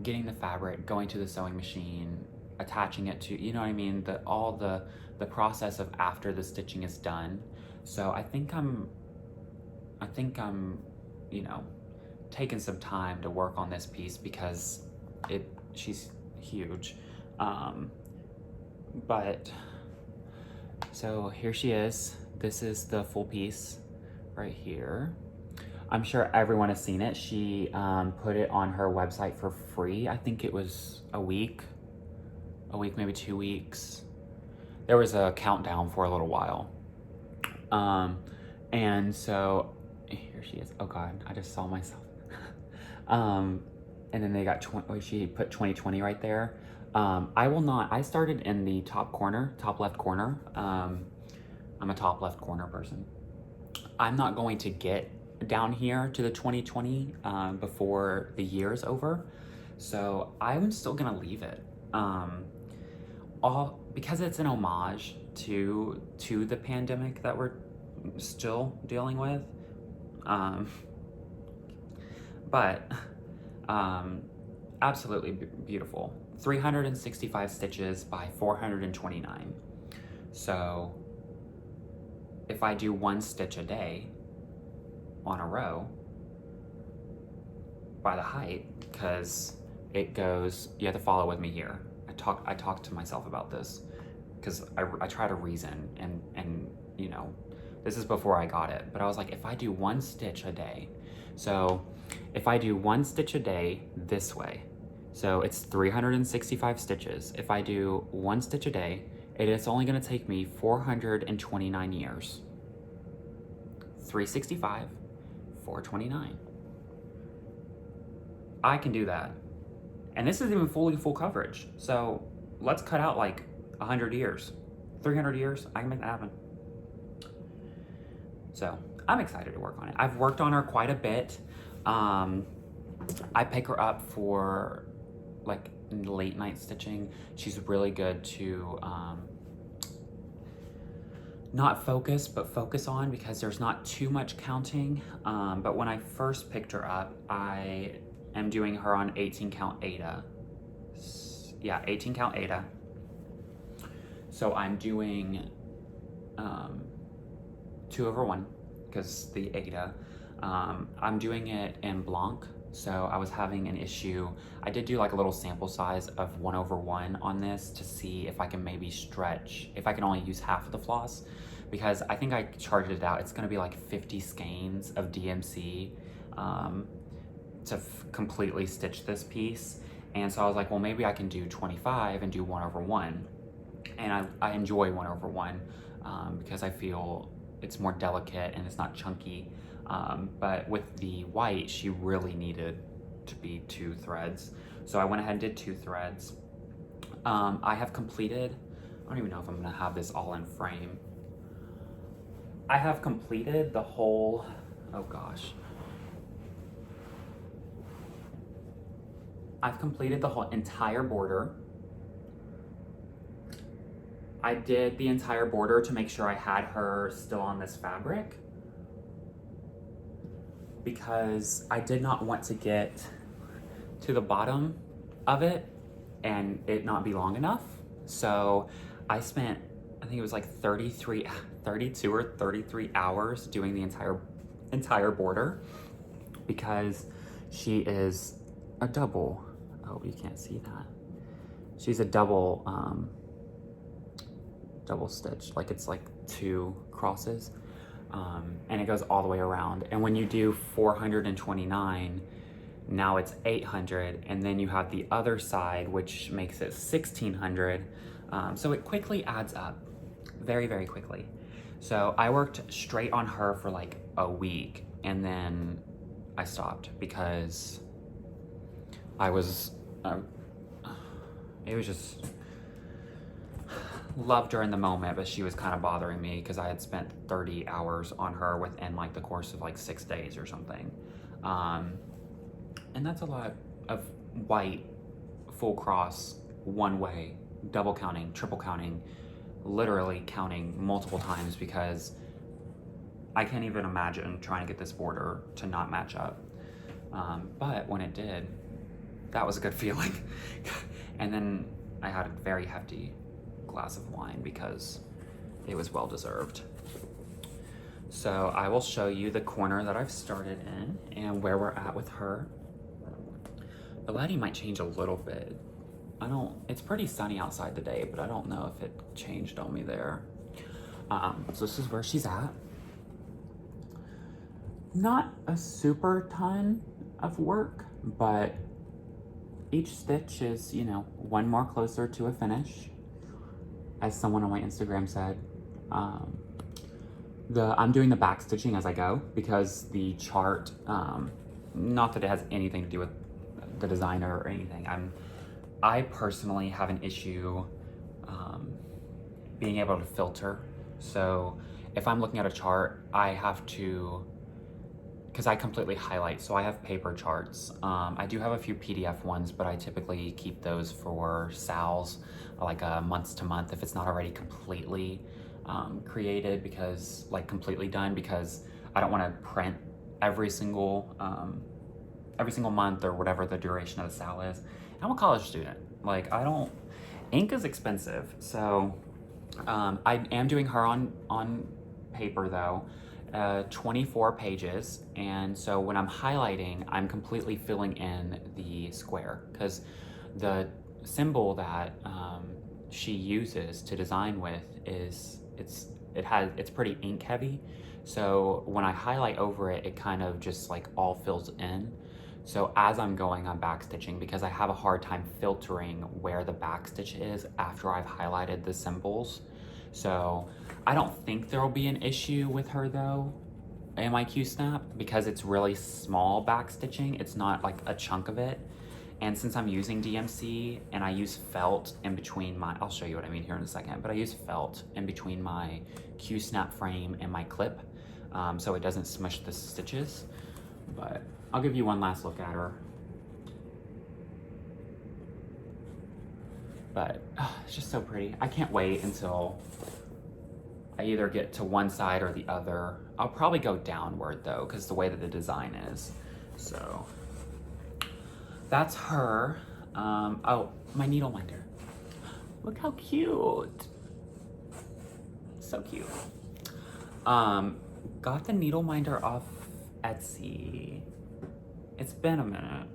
getting the fabric, going to the sewing machine, attaching it to, you know what I mean? All the process of after the stitching is done. So I think I'm, taking some time to work on this piece because she's huge. But so here she is. This is the full piece right here. I'm sure everyone has seen it. She put it on her website for free. I think it was a week, maybe 2 weeks. There was a countdown for a little while. And so here she is. Oh God, I just saw myself. And then they got she put 2020 right there. I started in the top left corner. I'm a top left corner person. I'm not going to get down here to the 2020 before the year is over. So I'm still gonna leave it. Because it's an homage to the pandemic that we're still dealing with. But absolutely beautiful. 365 stitches by 429. So if I do 1 stitch a day on a row by the height, because it goes, you have to follow with me here. I talked to myself about this because I try to reason and this is before I got it, but I was like, if I do 1 stitch a day, so if I do 1 stitch a day this way, so it's 365 stitches. If I do 1 stitch a day, it's only gonna take me 429 years. 365, 429. I can do that. And this isn't even full coverage. So let's cut out like 100 years, 300 years, I can make that happen. So I'm excited to work on it. I've worked on her quite a bit. I pick her up for like late night stitching, she's really good to not focus, but focus on, because there's not too much counting. But when I first picked her up, I am doing her on 18 count Aida. Yeah, 18 count Aida. So I'm doing 2/1 because the Aida. I'm doing it in Blanc. So I was having an issue. I did do like a little sample size of 1/1 on this to see if I can maybe stretch, if I can only use half of the floss, because I think I charted it out. It's gonna be like 50 skeins of DMC to completely stitch this piece. And so I was like, well, maybe I can do 25 and do 1/1. And I enjoy 1/1 because I feel it's more delicate and it's not chunky. But with the white, she really needed to be 2 threads. So I went ahead and did 2 threads. I have completed, I don't even know if I'm gonna have this all in frame. I have completed the whole, oh gosh. I've completed the whole entire border. I did the entire border to make sure I had her still on this fabric, because I did not want to get to the bottom of it and it not be long enough. So I spent, I think it was like 32 or 33 hours doing the entire border, because she is a double. Oh, you can't see that. She's a double stitch, like it's like 2 crosses. And it goes all the way around. And when you do 429, now it's 800, and then you have the other side, which makes it 1600. So it quickly adds up, very, very quickly. So I worked straight on her for like a week, and then I stopped because I was, it was just, loved her in the moment, but she was kind of bothering me because I had spent 30 hours on her within like the course of like 6 days or something. And that's a lot of white, full cross, one way, double counting, triple counting, literally counting multiple times, because I can't even imagine trying to get this border to not match up. But when it did, that was a good feeling. And then I had a very hefty glass of wine because it was well deserved. So I will show you the corner that I've started in and where we're at with her. The lighting might change a little bit. It's pretty sunny outside today, but I don't know if it changed on me there. So this is where she's at. Not a super ton of work, but each stitch is, you know, one more closer to a finish. As someone on my Instagram said, I'm doing the back stitching as I go, because the chart, not that it has anything to do with the designer or anything. I personally have an issue being able to filter. So if I'm looking at a chart, I have to, because I completely highlight, so I have paper charts. I do have a few PDF ones, but I typically keep those for SALs, like months to month, if it's not already completely created, because like completely done, because I don't want to print every single month or whatever the duration of the SAL is. I'm a college student. Like, ink is expensive. So I am doing her on paper though. 24 pages, and so when I'm highlighting, I'm completely filling in the square, because the symbol that she uses to design with it's pretty ink heavy. So when I highlight over it, it kind of just like all fills in. So as I'm going, I'm backstitching, because I have a hard time filtering where the backstitch is after I've highlighted the symbols. So I don't think there will be an issue with her though in my Q-snap, because it's really small backstitching. It's not like a chunk of it. And since I'm using DMC and I use felt in between I'll show you what I mean here in a second, but I use felt in between my Q-snap frame and my clip, so it doesn't smush the stitches. But I'll give you one last look at her. But it's just so pretty. I can't wait until I either get to one side or the other. I'll probably go downward though, because the way that the design is. So that's her. Oh, my needle minder. Look how cute. So cute. Got the needle minder off Etsy. It's been a minute.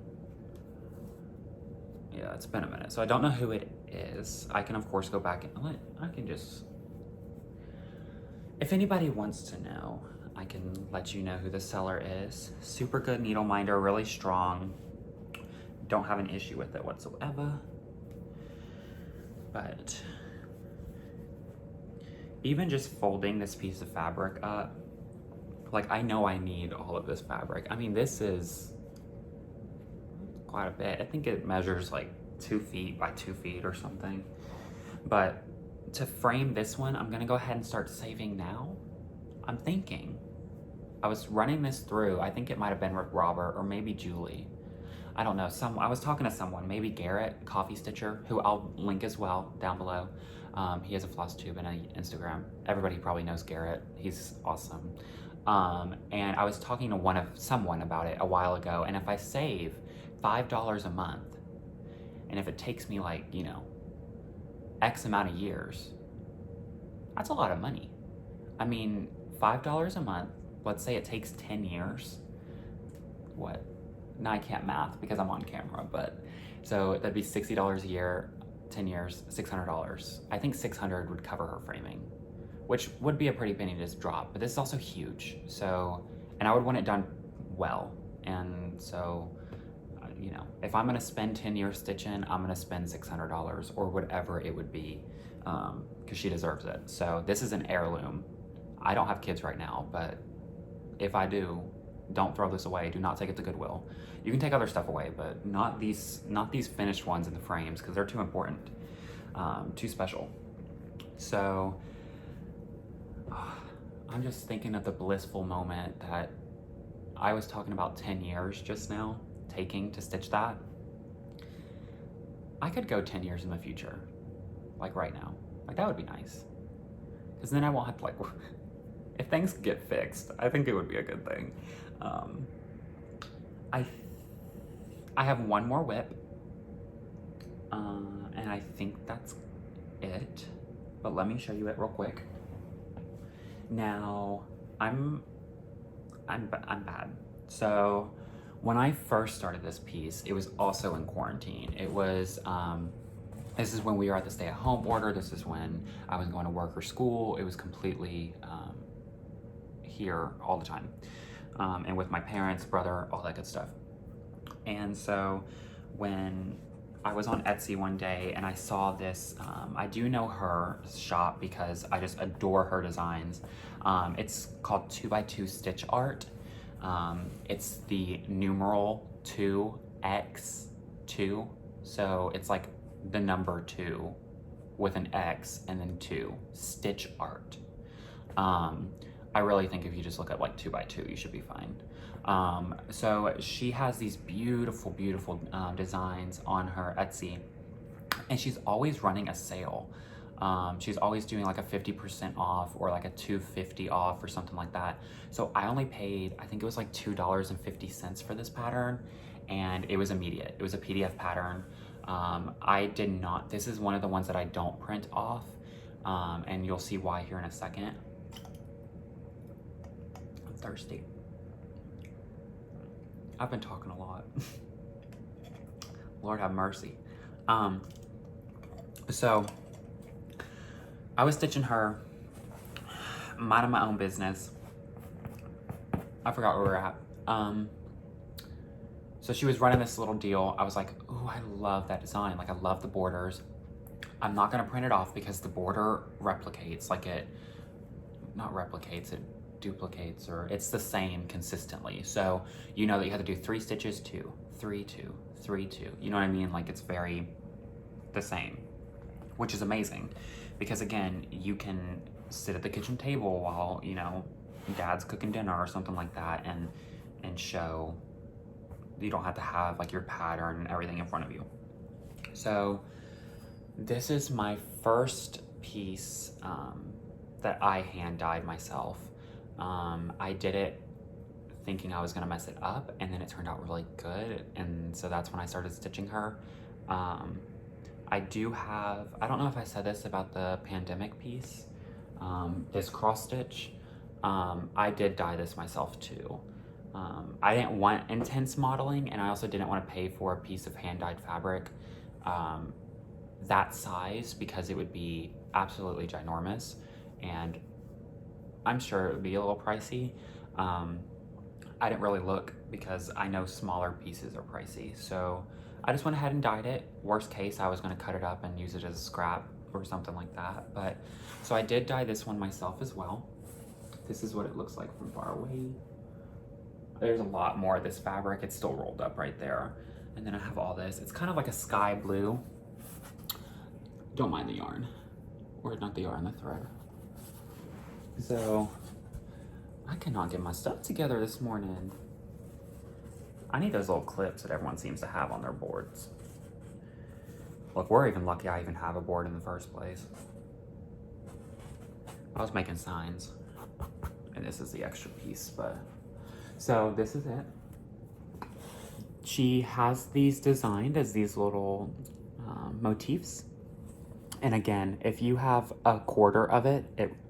Yeah, it's been a minute. So I don't know who it is. I can of course go back and I can just, if anybody wants to know, I can let you know who the seller is. Super good needle minder, really strong. Don't have an issue with it whatsoever. But even just folding this piece of fabric up, like I know I need all of this fabric. I mean, this is quite a bit. I think it measures like 2 feet by 2 feet or something. But to frame this one, I'm gonna go ahead and start saving now. I'm thinking, I was running this through, I think it might have been with Robert or maybe Julie. I don't know, I was talking to someone, maybe Garett, CoffeeStitcher, who I'll link as well down below. He has a Flosstube and an Instagram. Everybody probably knows Garett, he's awesome. And I was talking to someone about it a while ago, and if I save $5 a month, and if it takes me like, you know, X amount of years, that's a lot of money. I mean, $5 a month, let's say it takes 10 years, what? Now I can't math because I'm on camera, but so that'd be $60 a year, 10 years, $600. I think 600 would cover her framing, which would be a pretty penny to drop, but this is also huge. So, and I would want it done well. And so, you know, if I'm gonna spend 10 years stitching, I'm gonna spend $600 or whatever it would be, because she deserves it. So this is an heirloom. I don't have kids right now, but if I do, don't throw this away. Do not take it to Goodwill. You can take other stuff away, but not these finished ones in the frames, because they're too important, too special. So I'm just thinking of the blissful moment that I was talking about 10 years just now, taking to stitch that. I could go 10 years in the future, like right now. Like that would be nice. Because then I won't have to like, if things get fixed, I think it would be a good thing. I have one more whip, and I think that's it. But let me show you it real quick. Now, I'm bad. So when I first started this piece, it was also in quarantine. It was, this is when we were at the stay-at-home order. This is when I was going to work or school. It was completely here all the time. And with my parents, brother, all that good stuff. And so when I was on Etsy one day and I saw this, I do know her shop because I just adore her designs. It's called 2x2 Stitch Art. It's the numeral 2x2. So it's like the number 2 with an X and then 2, Stitch Art. I really think if you just look at like 2x2, you should be fine. So she has these beautiful, beautiful designs on her Etsy, and she's always running a sale. She's always doing like a 50% off or like a $2.50 off or something like that. So I only paid, I think it was like $2.50 for this pattern, and it was immediate. It was a PDF pattern. I did not, this is one of the ones that I don't print off, and you'll see why here in a second. I'm thirsty. I've been talking a lot. Lord have mercy. So I was stitching her, minding my own business. I forgot where we were at. So she was running this little deal. I was like, ooh, I love that design. Like I love the borders. I'm not gonna print it off because the border replicates, like it, not replicates, it duplicates, or it's the same consistently. So you know that you have to do 3 stitches, 2, 3, 2, 3, 2. You know what I mean? Like it's very the same, which is amazing because again, you can sit at the kitchen table while, you know, dad's cooking dinner or something like that and show. You don't have to have like your pattern and everything in front of you. So This is my first piece that I hand dyed myself. I did it thinking I was gonna mess it up, and then it turned out really good, and so that's when I started stitching her. I do have, I don't know if I said this about the pandemic piece, this cross stitch. I did dye this myself too. I didn't want intense modeling, and I also didn't want to pay for a piece of hand-dyed fabric that size, because it would be absolutely ginormous, and I'm sure it would be a little pricey. I didn't really look because I know smaller pieces are pricey, so I just went ahead and dyed it. Worst case, I was going to cut it up and use it as a scrap or something like that. But so I did dye this one myself as well. This is what it looks like from far away. There's a lot more of this fabric. It's still rolled up right there. And then I have all this. It's kind of like a sky blue. Don't mind the yarn. Or not the yarn, the thread. So I cannot get my stuff together this morning. I need those little clips that everyone seems to have on their boards. Look, we're even lucky I even have a board in the first place. I was making signs, and this is the extra piece, but so this is it. She has these designed as these little motifs. And again, if you have a quarter of it,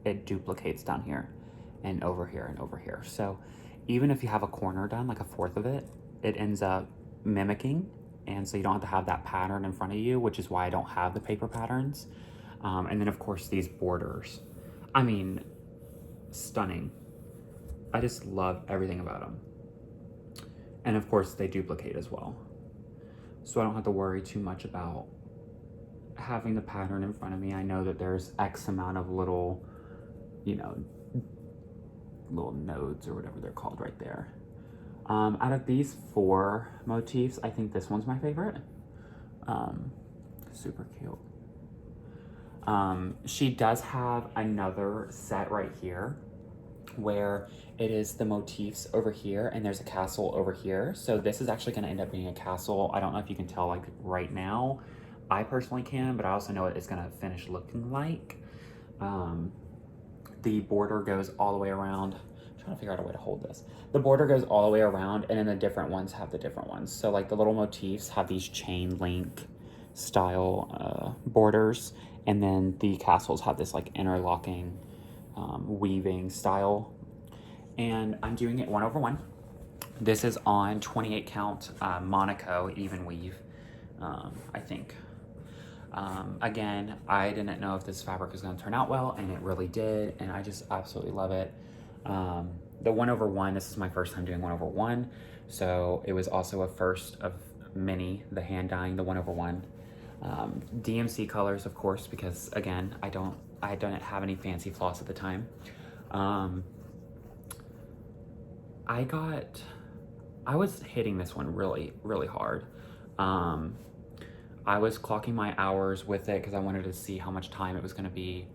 it duplicates down here and over here and over here. So even if you have a corner done, like a fourth of it, it ends up mimicking. And so you don't have to have that pattern in front of you, which is why I don't have the paper patterns. And then of course these borders. I mean, stunning. I just love everything about them. And of course they duplicate as well. So I don't have to worry too much about having the pattern in front of me. I know that there's X amount of little, you know, little nodes or whatever they're called right there. Out of these 4 motifs, I think this one's my favorite. Super cute. She does have another set right here where it is the motifs over here and there's a castle over here. So this is actually gonna end up being a castle. I don't know if you can tell like right now. I personally can, but I also know what it's gonna finish looking like. The border goes all the way around. I'm trying to figure out a way to hold this. The border goes all the way around, and then the different ones have the different ones. So like the little motifs have these chain link style borders, and then the castles have this like interlocking weaving style. And I'm doing it 1/1. This is on 28 count Monaco even weave, I think. Again, I didn't know if this fabric was going to turn out well, and it really did, and I just absolutely love it. The 1/1, this is my first time doing 1/1, so it was also a first of many, the hand dyeing the 1/1. DMC colors, of course, because again, I didn't have any fancy floss at the time. I was hitting this one really, really hard. I was clocking my hours with it because I wanted to see how much time it was going to be.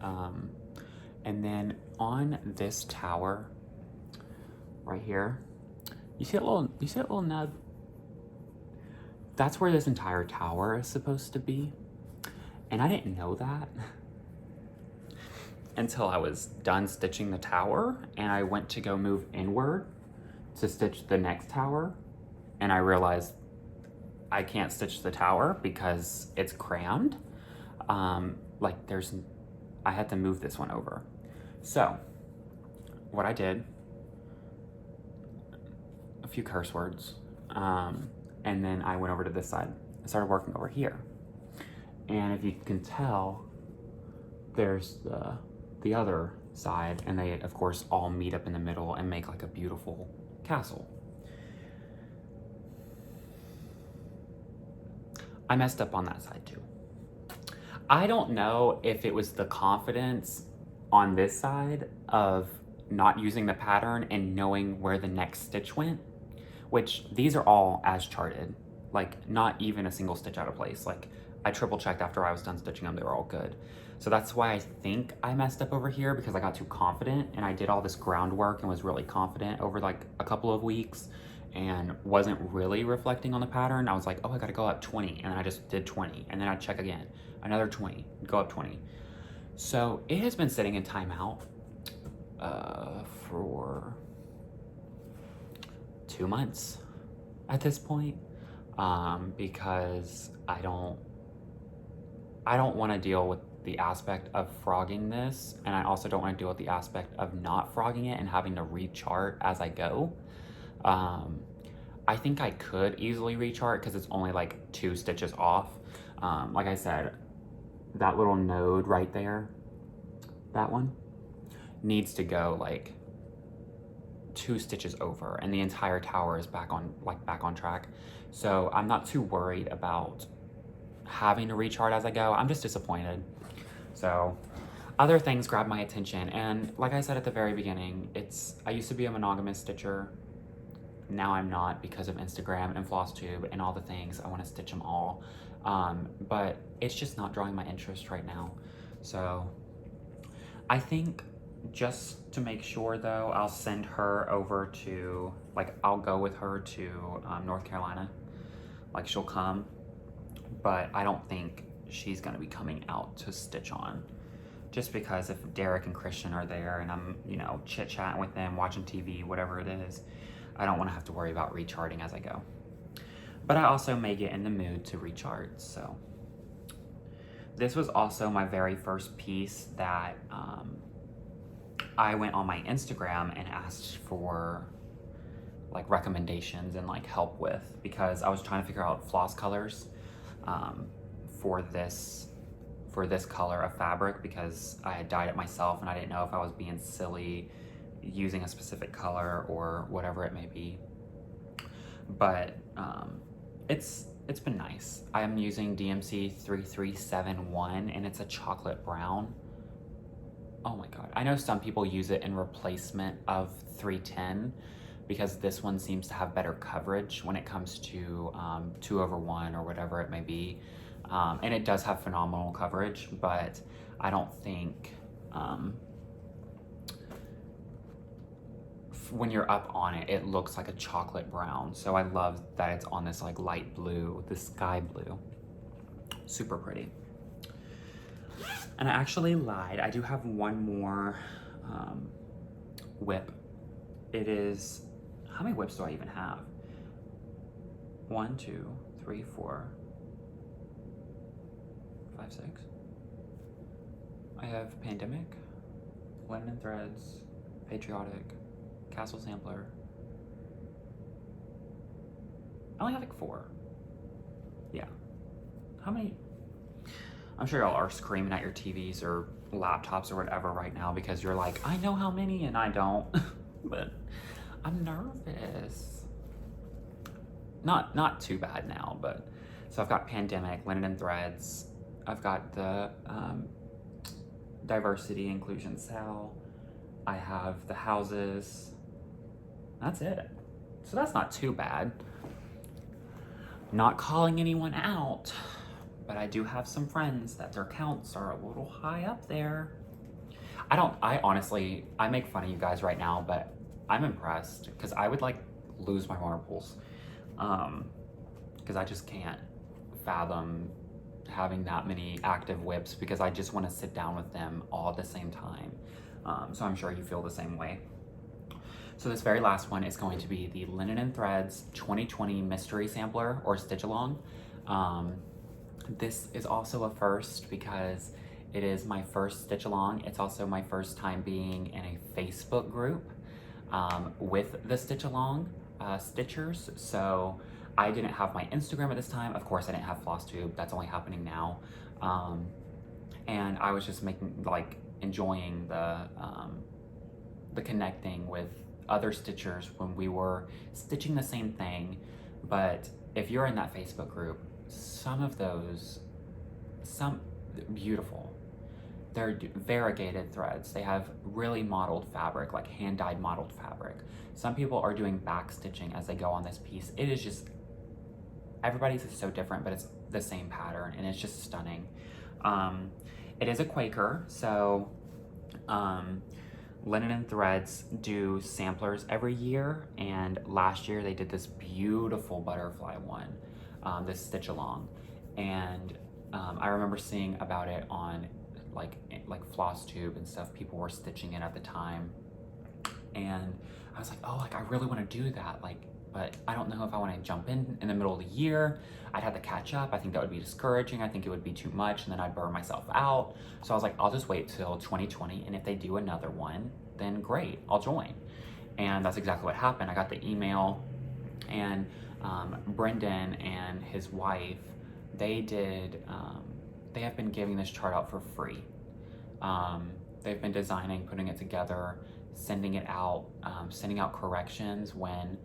And then on this tower right here, you see that little nub? That's where this entire tower is supposed to be. And I didn't know that until I was done stitching the tower, and I went to go move inward to stitch the next tower, and I realized I can't stitch the tower because it's crammed. I had to move this one over. So what I did, a few curse words, and then I went over to this side. I started working over here. And if you can tell, there's the other side, and they of course all meet up in the middle and make like a beautiful castle. I messed up on that side too. I don't know if it was the confidence on this side of not using the pattern and knowing where the next stitch went, which these are all as charted, like not even a single stitch out of place. Like I triple checked after I was done stitching them, they were all good. So that's why I think I messed up over here, because I got too confident and I did all this groundwork and was really confident over like a couple of weeks. and wasn't really reflecting on the pattern. I was like, oh, I gotta go up 20, and then I just did 20, and then I'd check again, another 20, go up 20. So it has been sitting in timeout for 2 months at this point, because I don't want to deal with the aspect of frogging this, and I also don't want to deal with the aspect of not frogging it and having to rechart as I go. I think I could easily rechart because it's only like 2 stitches off. Like I said, that little node right there, that one, needs to go like 2 stitches over, and the entire tower is back on track. So I'm not too worried about having to rechart as I go. I'm just disappointed. So other things grab my attention, and like I said at the very beginning, I used to be a monogamous stitcher. Now I'm not because of Instagram and Flosstube and all the things. I want to stitch them all, but it's just not drawing my interest right now. So I think, just to make sure though, I'll send her over to, like, I'll go with her to North Carolina. Like, she'll come, but I don't think she's gonna be coming out to stitch on, just because if Derek and Christian are there and I'm, you know, chit-chatting with them, watching TV, whatever it is, I don't want to have to worry about recharting as I go. But I also may get in the mood to rechart. So this was also my very first piece that I went on my Instagram and asked for like recommendations and like help with, because I was trying to figure out floss colors for this color of fabric, because I had dyed it myself and I didn't know if I was being silly using a specific color or whatever it may be. But it's been nice. I am using DMC 3371 and it's a chocolate brown. Oh my god. I know some people use it in replacement of 310 because this one seems to have better coverage when it comes to 2/1 or whatever it may be. And it does have phenomenal coverage, but I don't think when you're up on it, it looks like a chocolate brown. So I love that it's on this like light blue, this sky blue. Super pretty. And I actually lied. I do have one more whip. It is, how many whips do I even have? 1, 2, 3, 4, 5, 6. I have Pandemic, Linen and Threads, Patriotic, Castle Sampler. I only have like 4. Yeah. How many? I'm sure y'all are screaming at your TVs or laptops or whatever right now because you're like, I know how many and I don't. But I'm nervous. Not too bad now, but so I've got Pandemic, Linen and Threads. I've got the Diversity Inclusion SAL. I have the houses. That's it. So that's not too bad. Not calling anyone out, but I do have some friends that their counts are a little high up there. I honestly, I make fun of you guys right now, but I'm impressed because I would like lose my marbles. Because I just can't fathom having that many active whips because I just want to sit down with them all at the same time. So I'm sure you feel the same way. So this very last one is going to be the Linen and Threads 2020 Mystery Sampler or Stitch Along. This is also a first because it is my first stitch along. It's also my first time being in a Facebook group with the stitch along stitchers. So I didn't have my Instagram at this time. Of course, I didn't have Flosstube. That's only happening now. And I was just enjoying the connecting with other stitchers when we were stitching the same thing. But if you're in that Facebook group, some beautiful. They're variegated threads. They have really modeled fabric, like hand-dyed modeled fabric. Some people are doing back stitching as they go on this piece. It is just, everybody's is so different, but it's the same pattern and it's just stunning. It is a Quaker, so Linen and Threads do samplers every year, and last year they did this beautiful butterfly one, this stitch along, and I remember seeing about it on like Flosstube and stuff. People were stitching it at the time, and I was like, oh, like I really want to do that, like, but I don't know if I want to jump in the middle of the year. I'd have to catch up. I think that would be discouraging. I think it would be too much, and then I'd burn myself out. So I was like, I'll just wait till 2020, and if they do another one, then great, I'll join. And that's exactly what happened. I got the email, and Brendan and his wife, they have been giving this chart out for free. They've been designing, putting it together, sending it out, sending out corrections when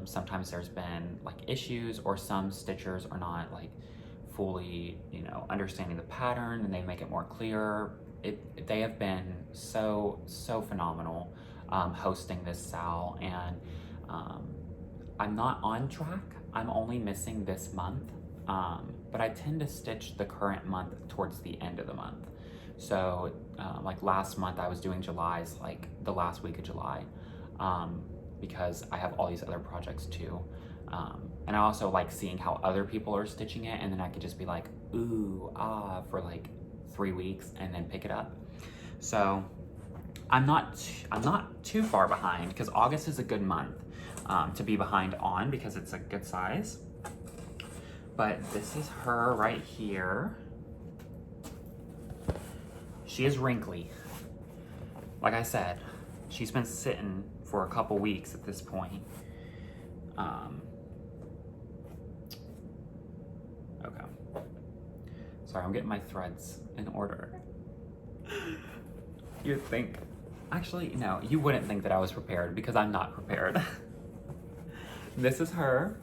sometimes there's been like issues, or some stitchers are not like fully, you know, understanding the pattern, and they make it more clear. They have been so phenomenal hosting this SAL, and I'm not on track. I'm only missing this month, but I tend to stitch the current month towards the end of the month. So like last month I was doing July's, like the last week of July, because I have all these other projects too. And I also like seeing how other people are stitching it, and then I could just be like, ooh, ah, for like 3 weeks and then pick it up. So I'm not too far behind, because August is a good month to be behind on, because it's a good size. But this is her right here. She is wrinkly. Like I said, she's been sitting for a couple weeks at this point. Okay. Sorry, I'm getting my threads in order. You'd think, actually, no, you wouldn't think that I was prepared, because I'm not prepared. This is her.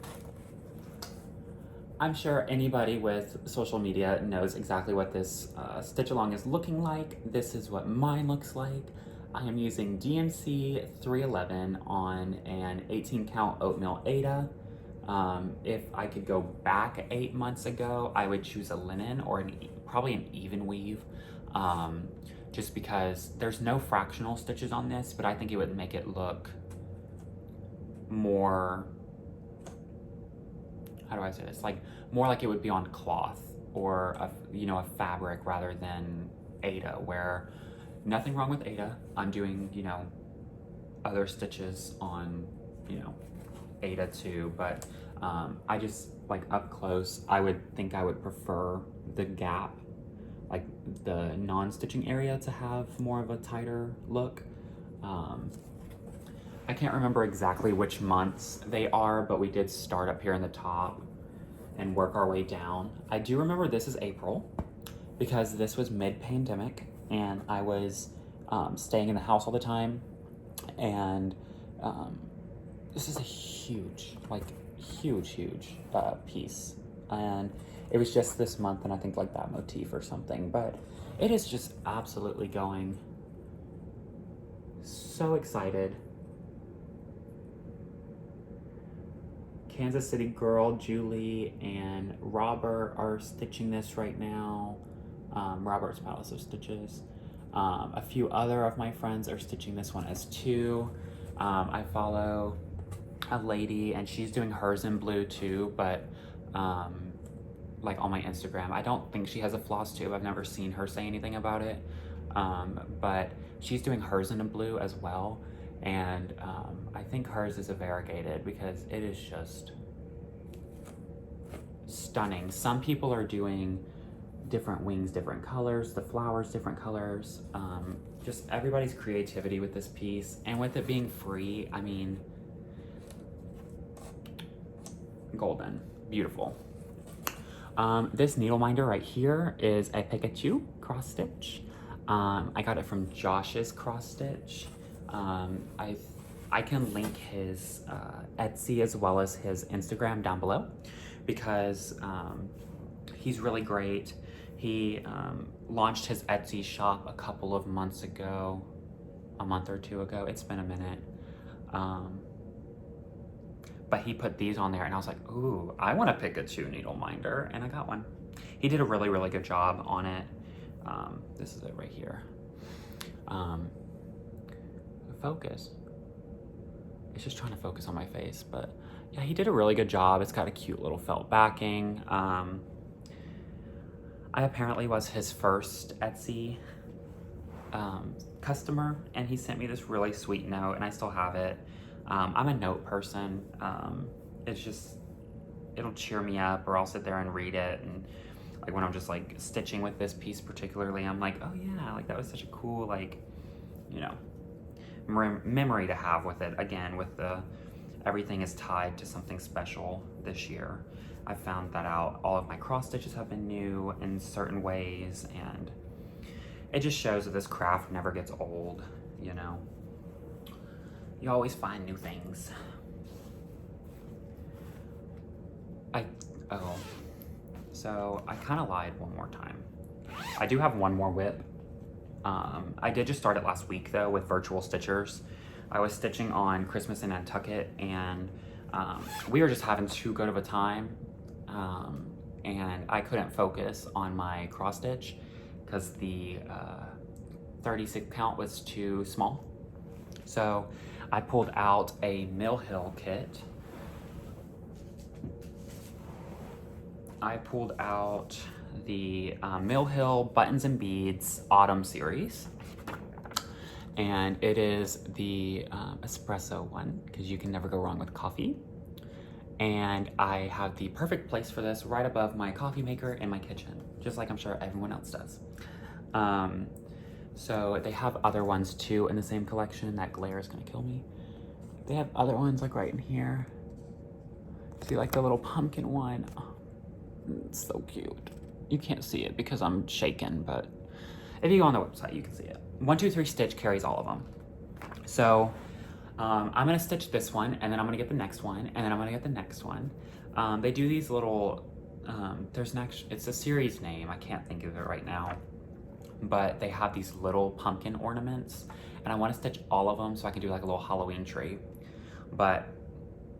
I'm sure anybody with social media knows exactly what this stitch along is looking like. This is what mine looks like. I am using DMC 311 on an 18 count oatmeal Aida. If I could go back 8 months ago, I would choose a linen, or probably an even weave, just because there's no fractional stitches on this, but I think it would make it look more, how do I say this? Like more like it would be on cloth, or a fabric, rather than Aida, where nothing wrong with Aida. I'm doing, other stitches on, Aida too, but I just, like up close, I would think I would prefer the gap, like the non-stitching area, to have more of a tighter look. I can't remember exactly which months they are, but we did start up here in the top and work our way down. I do remember this is April, because this was mid-pandemic, and I was staying in the house all the time, and this is a huge piece, and it was just this month, and I think like that motif or something, but it is just absolutely going. So excited. Kansas City Girl, Julie, and Robert are stitching this right now. Robert's Palace of Stitches. A few other of my friends are stitching this one as too. I follow a lady, and she's doing hers in blue too, but like on my Instagram. I don't think she has a Flosstube. I've never seen her say anything about it, but she's doing hers in a blue as well. And I think hers is a variegated, because it is just stunning. Some people are doing different wings, different colors, the flowers, different colors. Just everybody's creativity with this piece, and with it being free, I mean, golden, beautiful. This needle minder right here is a Pikachu cross stitch. I got it from Josh's cross stitch. I can link his Etsy as well as his Instagram down below, because he's really great. He launched his Etsy shop a couple of months ago, a month or two ago. It's been a minute. But he put these on there, and I was like, ooh, I want a Pikachu needle minder, and I got one. He did a really, really good job on it. This is it right here. focus. It's just trying to focus on my face, but yeah, he did a really good job. It's got a cute little felt backing. I apparently was his first Etsy customer, and he sent me this really sweet note, and I still have it. I'm a note person. It's just, it'll cheer me up, or I'll sit there and read it, and like when I'm just like stitching with this piece particularly, I'm like, oh yeah, like that was such a cool, like, you know, memory to have with it. Again, with the everything is tied to something special this year. I found that out. All of my cross stitches have been new in certain ways, and it just shows that this craft never gets old, you know. You always find new things. So I kind of lied one more time. I do have one more whip. I did just start it last week though with virtual stitchers. I was stitching on Christmas in Nantucket, and we were just having too good of a time, and I couldn't focus on my cross stitch because the 36 count was too small. So I pulled out a Mill Hill kit. I pulled out the Mill Hill Buttons and Beads Autumn series. And it is the espresso one, because you can never go wrong with coffee. And I have the perfect place for this right above my coffee maker in my kitchen, just like I'm sure everyone else does. So they have other ones too in the same collection. That glare is gonna kill me. They have other ones like right in here. See, like the little pumpkin one. Oh, it's so cute. You can't see it because I'm shaking, but if you go on the website, you can see it. 123 Stitch carries all of them. So I'm gonna stitch this one, and then I'm gonna get the next one, and then I'm gonna get the next one. They do these little, there's an actual, it's a series name, I can't think of it right now, but they have these little pumpkin ornaments, and I wanna stitch all of them so I can do like a little Halloween tree. But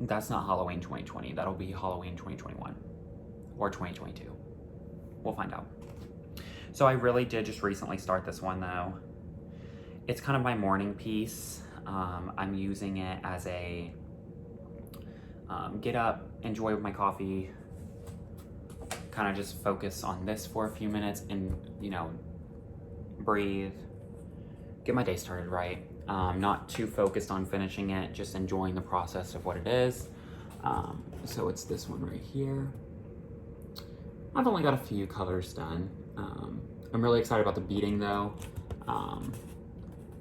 that's not Halloween 2020, that'll be Halloween 2021 or 2022. We'll find out. So I really did just recently start this one though. It's kind of my morning piece. I'm using it as a get up, enjoy my coffee, kind of just focus on this for a few minutes and, you know, breathe, get my day started right. Not too focused on finishing it, just enjoying the process of what it is. So it's this one right here. I've only got a few colors done. I'm really excited about the beading though.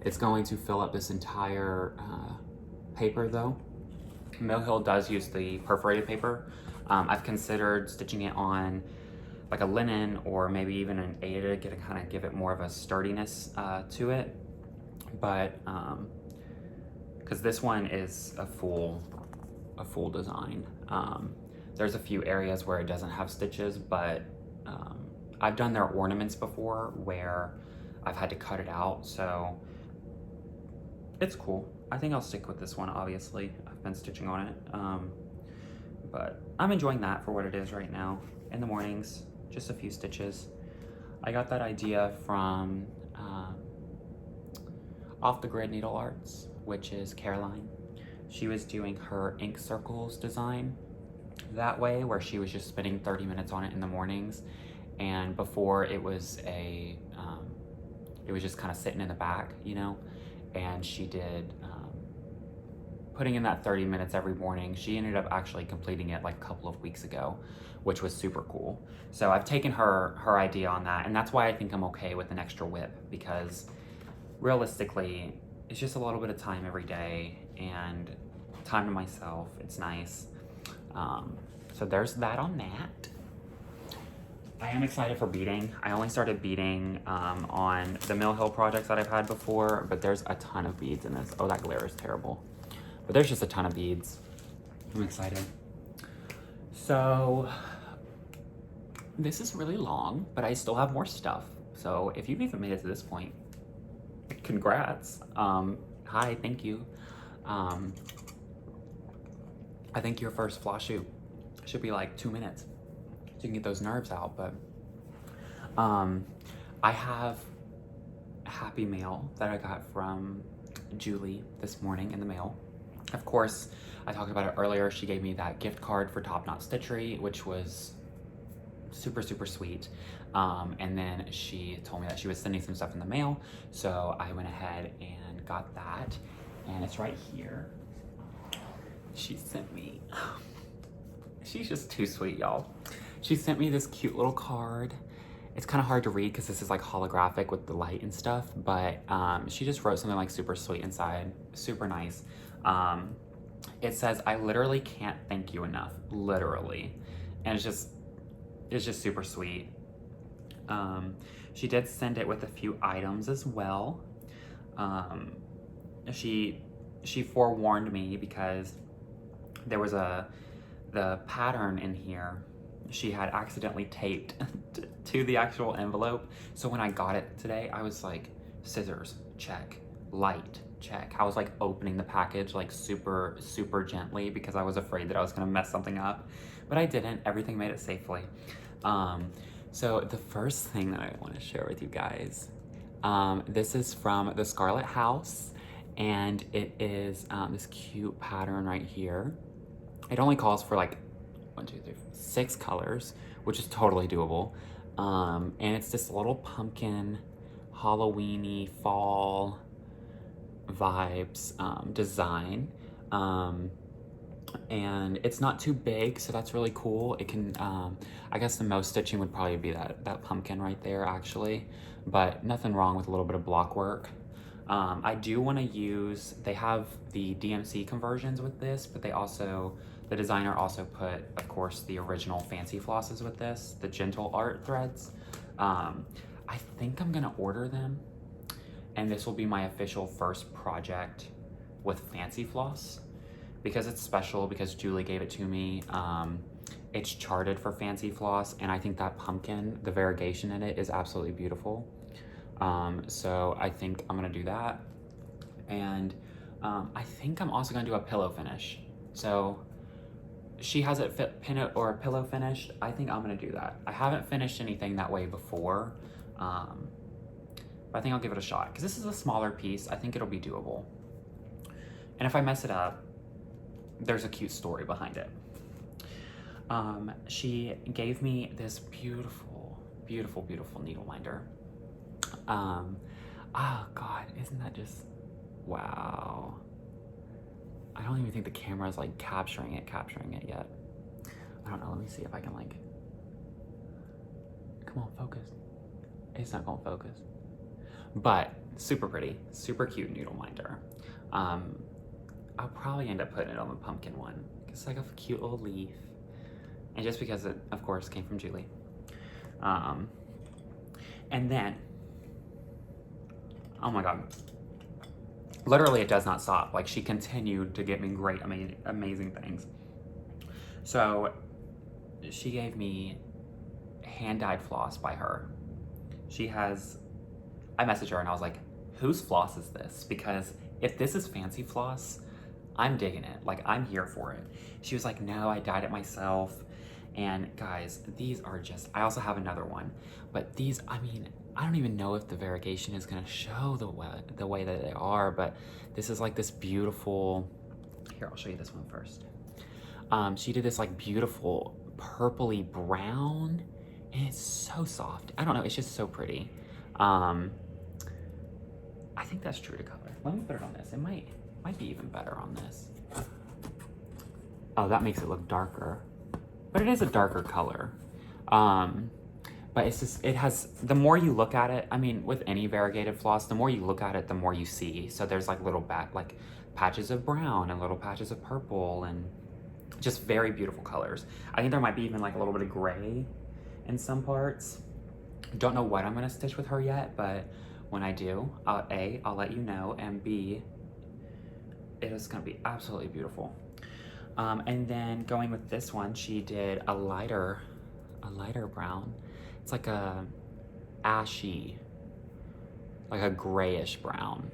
It's going to fill up this entire paper though. Mill Hill does use the perforated paper. I've considered stitching it on like a linen or maybe even an Aida to kind of give it more of a sturdiness to it. But because this one is a full design. There's a few areas where it doesn't have stitches, but I've done their ornaments before where I've had to cut it out, so it's cool. I think I'll stick with this one, obviously. I've been stitching on it, but I'm enjoying that for what it is right now. In the mornings, just a few stitches. I got that idea from OffTheGridNeedlearts, which is Caroline. She was doing her ink circles design that way, where she was just spending 30 minutes on it in the mornings, and before it was it was just kind of sitting in the back, you know, and she did putting in that 30 minutes every morning. She ended up actually completing it like a couple of weeks ago, which was super cool. So I've taken her idea on that, and that's why I think I'm okay with an extra whip, because realistically it's just a little bit of time every day and time to myself. It's nice. So there's that on that. I am excited for beading. I only started beading on the Mill Hill projects that I've had before, but there's a ton of beads in this. Oh, that glare is terrible. But there's just a ton of beads. I'm excited. So this is really long, but I still have more stuff. So if you've even made it to this point, congrats. Hi, thank you. I think your first floss shoot should be like 2 minutes so you can get those nerves out. But I have a Happy Mail that I got from Julie this morning in the mail. Of course, I talked about it earlier. She gave me that gift card for Top Knot Stitchery, which was super, super sweet. And then she told me that she was sending some stuff in the mail. So I went ahead and got that. And it's right here. She sent me, she's just too sweet, y'all. She sent me this cute little card. It's kind of hard to read because this is like holographic with the light and stuff, but she just wrote something like super sweet inside, super nice. It says, "I literally can't thank you enough," literally. And it's just super sweet. She did send it with a few items as well. She forewarned me because there was the pattern in here she had accidentally taped to the actual envelope. So when I got it today, I was like, scissors, check, light, check. I was like opening the package like super, super gently because I was afraid that I was gonna mess something up, but I didn't. Everything made it safely. So the first thing that I want to share with you guys, this is from the Scarlet House, and it is this cute pattern right here. It only calls for like 6 colors, which is totally doable. And it's this little pumpkin, Halloween-y, fall vibes design. And it's not too big, so that's really cool. It can, I guess the most stitching would probably be that pumpkin right there, actually, but nothing wrong with a little bit of block work. I do want to use, they have the DMC conversions with this, but the designer also put, of course, the original fancy flosses with this, the gentle art threads. I think I'm gonna order them, and this will be my official first project with fancy floss, because it's special, because Julie gave it to me. It's charted for fancy floss, and I think that pumpkin, the variegation in it, is absolutely beautiful. So I think I'm gonna do that. And I think I'm also gonna do a pillow finish. So she has it pin it or pillow finished. I think I'm gonna do that. I haven't finished anything that way before, but I think I'll give it a shot, because this is a smaller piece. I think it'll be doable. And if I mess it up, there's a cute story behind it. She gave me this beautiful, beautiful, beautiful needle minder. Oh God, isn't that just, wow. I don't even think the camera is like capturing it yet. I don't know, let me see if I can like, come on, focus. It's not gonna focus. But super pretty, super cute needle minder. I'll probably end up putting it on the pumpkin one. It's like a cute little leaf. And just because it, of course, came from Julie. And then, oh my God. Literally, it does not stop. Like, she continued to get me great, amazing things. So, she gave me hand-dyed floss by her. She has, I messaged her and I was like, whose floss is this? Because if this is fancy floss, I'm digging it. Like, I'm here for it. She was like, no, I dyed it myself. And guys, these are just, I also have another one, but these, I mean, I don't even know if the variegation is gonna show the way that they are, but this is like this beautiful, here, I'll show you this one first. She did this like beautiful purpley brown, and it's so soft. I don't know, it's just so pretty. I think that's true to color. Let me put it on this. It might be even better on this. Oh, that makes it look darker. But it is a darker color. But it's just, it has, the more you look at it, I mean, with any variegated floss, the more you look at it, the more you see. So there's like little patches of brown and little patches of purple and just very beautiful colors. I think there might be even like a little bit of gray in some parts. Don't know what I'm gonna stitch with her yet, but when I do, A, I'll let you know, and B, it is gonna be absolutely beautiful. And then going with this one, she did a lighter brown. It's like a ashy, like a grayish brown.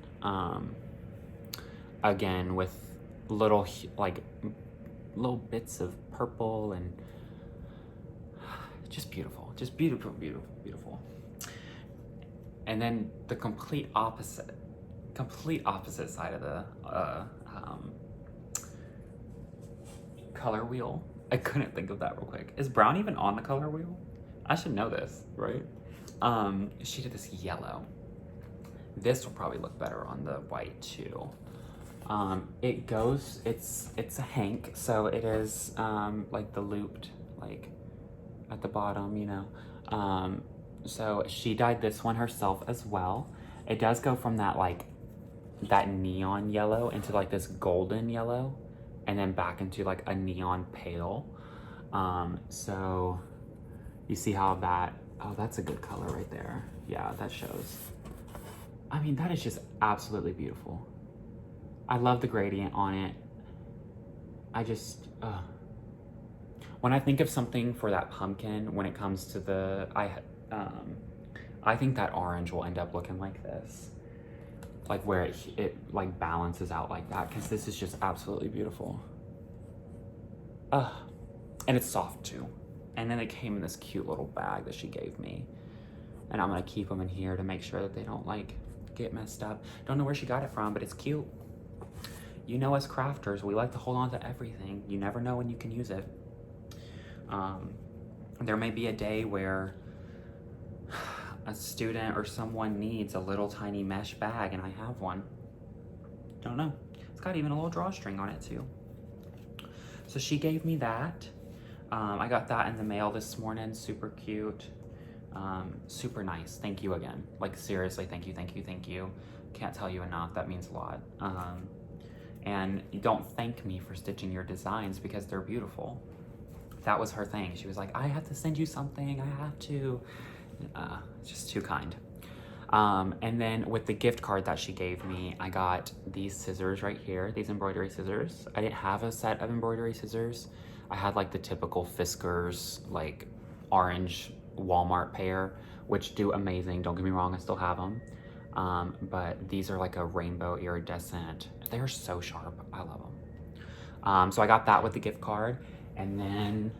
Again, with little bits of purple, and just beautiful, just beautiful, beautiful, beautiful. And then the complete opposite complete opposite side of the color wheel. I couldn't think of that real quick. Is brown even on the color wheel? I should know this, right? She did this yellow. This will probably look better on the white too. It goes, it's a hank, so it is like the looped, like at the bottom, you know. So she dyed this one herself as well. It does go from that like that neon yellow into like this golden yellow, and then back into like a neon pale. So you see how that, oh, that's a good color right there. Yeah, that shows. I mean, that is just absolutely beautiful. I love the gradient on it. I just, when I think of something for that pumpkin, when it comes to the, I think that orange will end up looking like this. Like where it like balances out like that, because this is just absolutely beautiful. And it's soft too. And then it came in this cute little bag that she gave me. And I'm gonna keep them in here to make sure that they don't like get messed up. Don't know where she got it from, but it's cute. You know, as crafters, we like to hold on to everything. You never know when you can use it. There may be a day where a student or someone needs a little tiny mesh bag and I have one. Don't know. It's got even a little drawstring on it too. So she gave me that. I got that in the mail this morning. Super cute. Super nice. Thank you again. Like seriously, thank you, thank you, thank you. Can't tell you enough. That means a lot. And you don't thank me for stitching your designs because they're beautiful. That was her thing. She was like, I have to send you something. I have to. Just too kind. And then with the gift card that she gave me, I got these scissors right here, these embroidery scissors. I didn't have a set of embroidery scissors. I had like the typical Fiskars, like orange Walmart pair, which do amazing. Don't get me wrong, I still have them. But these are like a rainbow iridescent. They're so sharp. I love them. So I got that with the gift card. And then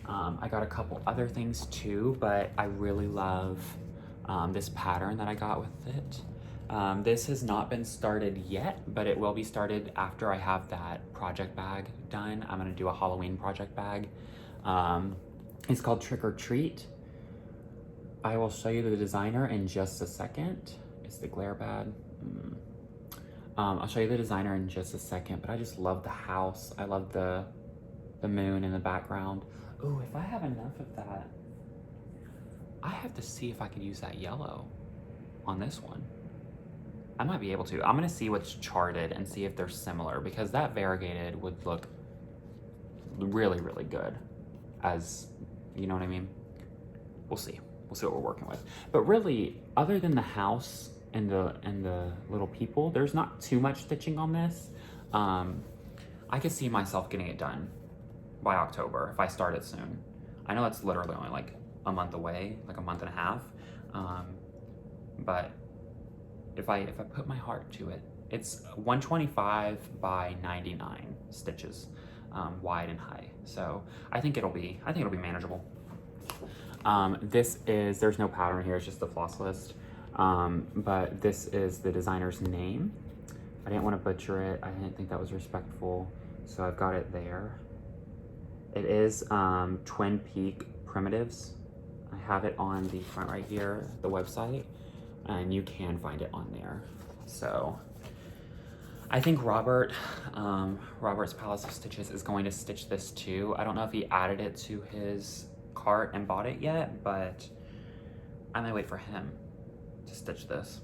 I got a couple other things too, but I really love this pattern that I got with it. This has not been started yet, but it will be started after I have that project bag done. I'm gonna do a Halloween project bag. It's called Trick or Treat. I will show you the designer in just a second. Is the glare bad? I'll show you the designer in just a second, but I just love the house. I love the moon in the background. Ooh, if I have enough of that, I have to see if I could use that yellow on this one. I might be able to. I'm gonna see what's charted and see if they're similar, because that variegated would look really, really good as, you know what I mean? We'll see. We'll see what we're working with. But really, other than the house and the little people, there's not too much stitching on this. I could see myself getting it done by October if I start it soon. I know it's literally only like a month away, like a month and a half. But if I put my heart to it, it's 125 by 99 stitches, wide and high. So I think it'll be manageable. There's no pattern here, it's just the floss list. But this is the designer's name. I didn't want to butcher it. I didn't think that was respectful. So I've got it there. It is Twin Peak Primitives. I have it on the front right here, the website, and you can find it on there. So I think Robert's Palace of Stitches is going to stitch this too. I don't know if he added it to his cart and bought it yet, but I may wait for him to stitch this.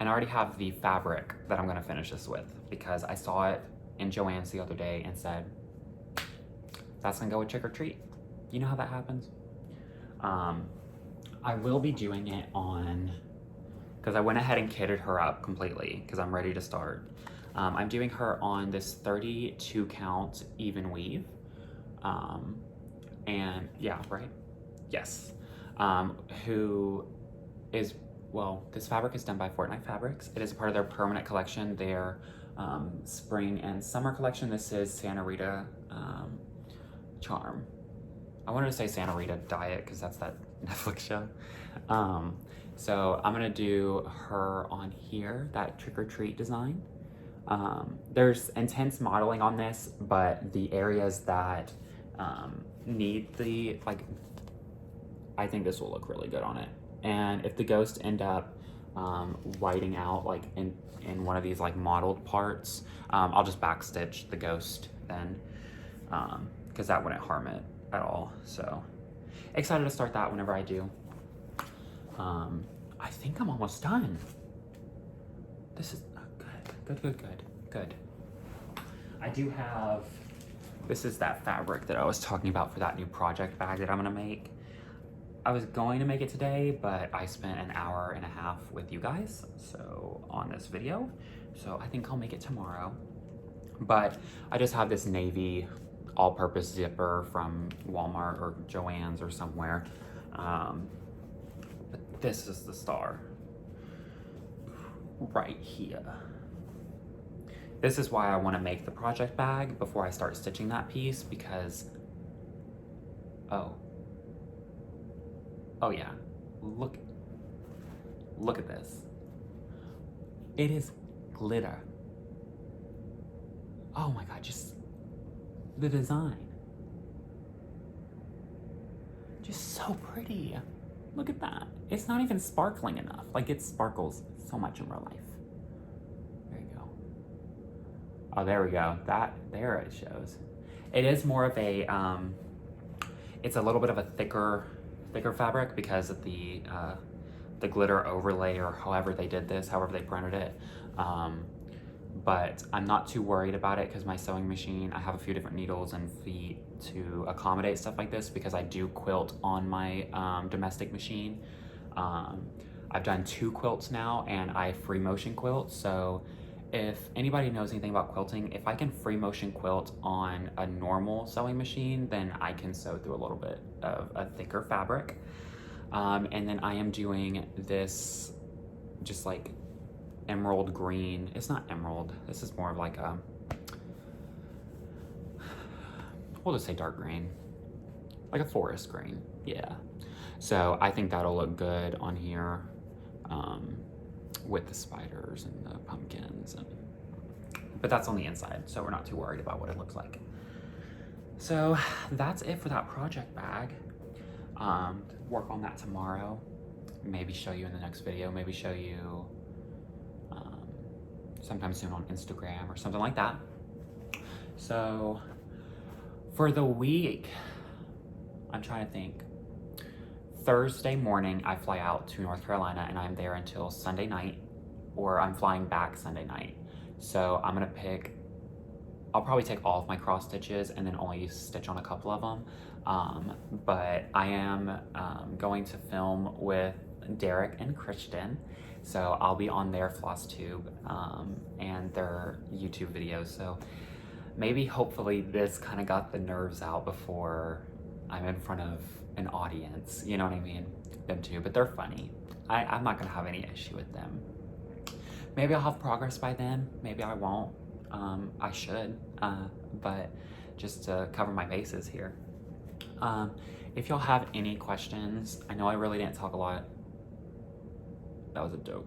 And I already have the fabric that I'm gonna finish this with, because I saw it in Joann's the other day and said, that's gonna go with Trick or Treat. You know how that happens? I will be doing it on, because I went ahead and kitted her up completely because I'm ready to start. I'm doing her on this 32 count even weave. And yeah, right? Yes. Who is, well, this fabric is done by Fortnite Fabrics. It is a part of their permanent collection, their spring and summer collection. This is Santa Rita Charm. I wanted to say Santa Rita Diet because that's that Netflix show. So I'm gonna do her on here, that trick or treat design. There's intense modeling on this, but the areas that need the, like, I think this will look really good on it. And if the ghosts end up whiting out like in one of these like modeled parts, I'll just backstitch the ghost then, because that wouldn't harm it at all. So excited to start that whenever I do. I think I'm almost done. This is good. I do have, this is that fabric that I was talking about for that new project bag that I'm gonna make. I was going to make it today, but I spent an hour and a half with you guys on this video. So I think I'll make it tomorrow. But I just have this navy all-purpose zipper from Walmart or Joann's or somewhere. But this is the star right here. This is why I want to make the project bag before I start stitching that piece, because oh yeah, look at this. It is glitter. Oh my God, just the design. Just so pretty. Look at that. It's not even sparkling enough. Like, it sparkles so much in real life. There you go. Oh, there we go. There it shows. It is more of a, it's a little bit of a thicker fabric because of the glitter overlay, or however they did this, however they printed it. But I'm not too worried about it because my sewing machine, I have a few different needles and feet to accommodate stuff like this, because I do quilt on my domestic machine. I've done 2 quilts now, and I free motion quilt. So if anybody knows anything about quilting, if I can free motion quilt on a normal sewing machine, then I can sew through a little bit of a thicker fabric. And then I am doing this just like emerald green. It's not emerald. This is more of like a, we'll just say dark green, like a forest green. Yeah. So I think that'll look good on here, with the spiders and the pumpkins, but that's on the inside, so we're not too worried about what it looks like. So that's it for that project bag. Work on that tomorrow. Maybe show you in the next video. Maybe show you sometime soon on Instagram or something like that. So for the week, I'm trying to think. Thursday morning, I fly out to North Carolina, and I'm there until Sunday night, or I'm flying back Sunday night. So I'm gonna I'll probably take all of my cross stitches and then only stitch on a couple of them. But I am going to film with Derek and Christian. So I'll be on their Flosstube and their YouTube videos. So maybe, hopefully, this kind of got the nerves out before I'm in front of an audience, you know what I mean? Them too, but they're funny. I'm not gonna have any issue with them. Maybe I'll have progress by then, maybe I won't. I should, but just to cover my bases here. If y'all have any questions, I know I really didn't talk a lot. That was a joke.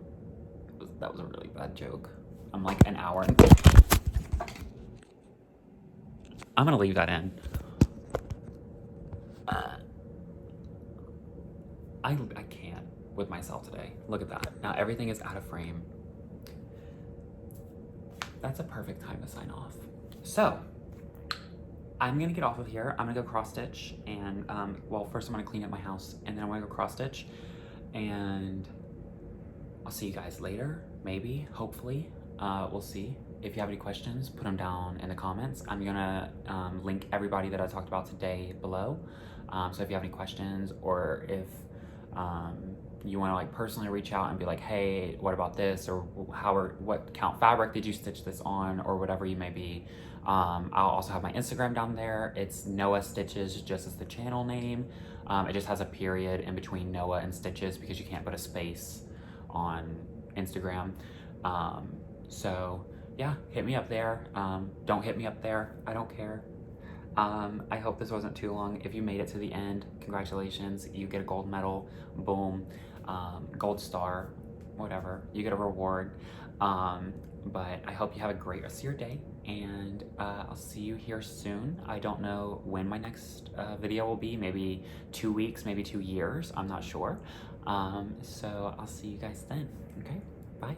That was a really bad joke. I'm like an hour and... I'm gonna leave that in. I can't with myself today. Look at that. Now everything is out of frame. That's a perfect time to sign off. So, I'm gonna get off of here. I'm gonna go cross stitch, and well, first I'm gonna clean up my house, and then I'm gonna go cross stitch, and I'll see you guys later, maybe, hopefully. We'll see. If you have any questions, put them down in the comments. I'm gonna link everybody that I talked about today below. So if you have any questions, or if you want to like personally reach out and be like, hey, what about this, or what count fabric did you stitch this on, or whatever you may be. I'll also have my Instagram down there. It's Noah Stitches, just as the channel name. It just has a period in between Noah and Stitches because you can't put a space on Instagram. So yeah, hit me up there. Don't hit me up there, I don't care. I hope this wasn't too long. If you made it to the end, congratulations. You get a gold medal, boom, gold star, whatever. You get a reward. But I hope you have a great rest of your day, and I'll see you here soon. I don't know when my next video will be, maybe 2 weeks, maybe 2 years, I'm not sure. So I'll see you guys then, okay? Bye.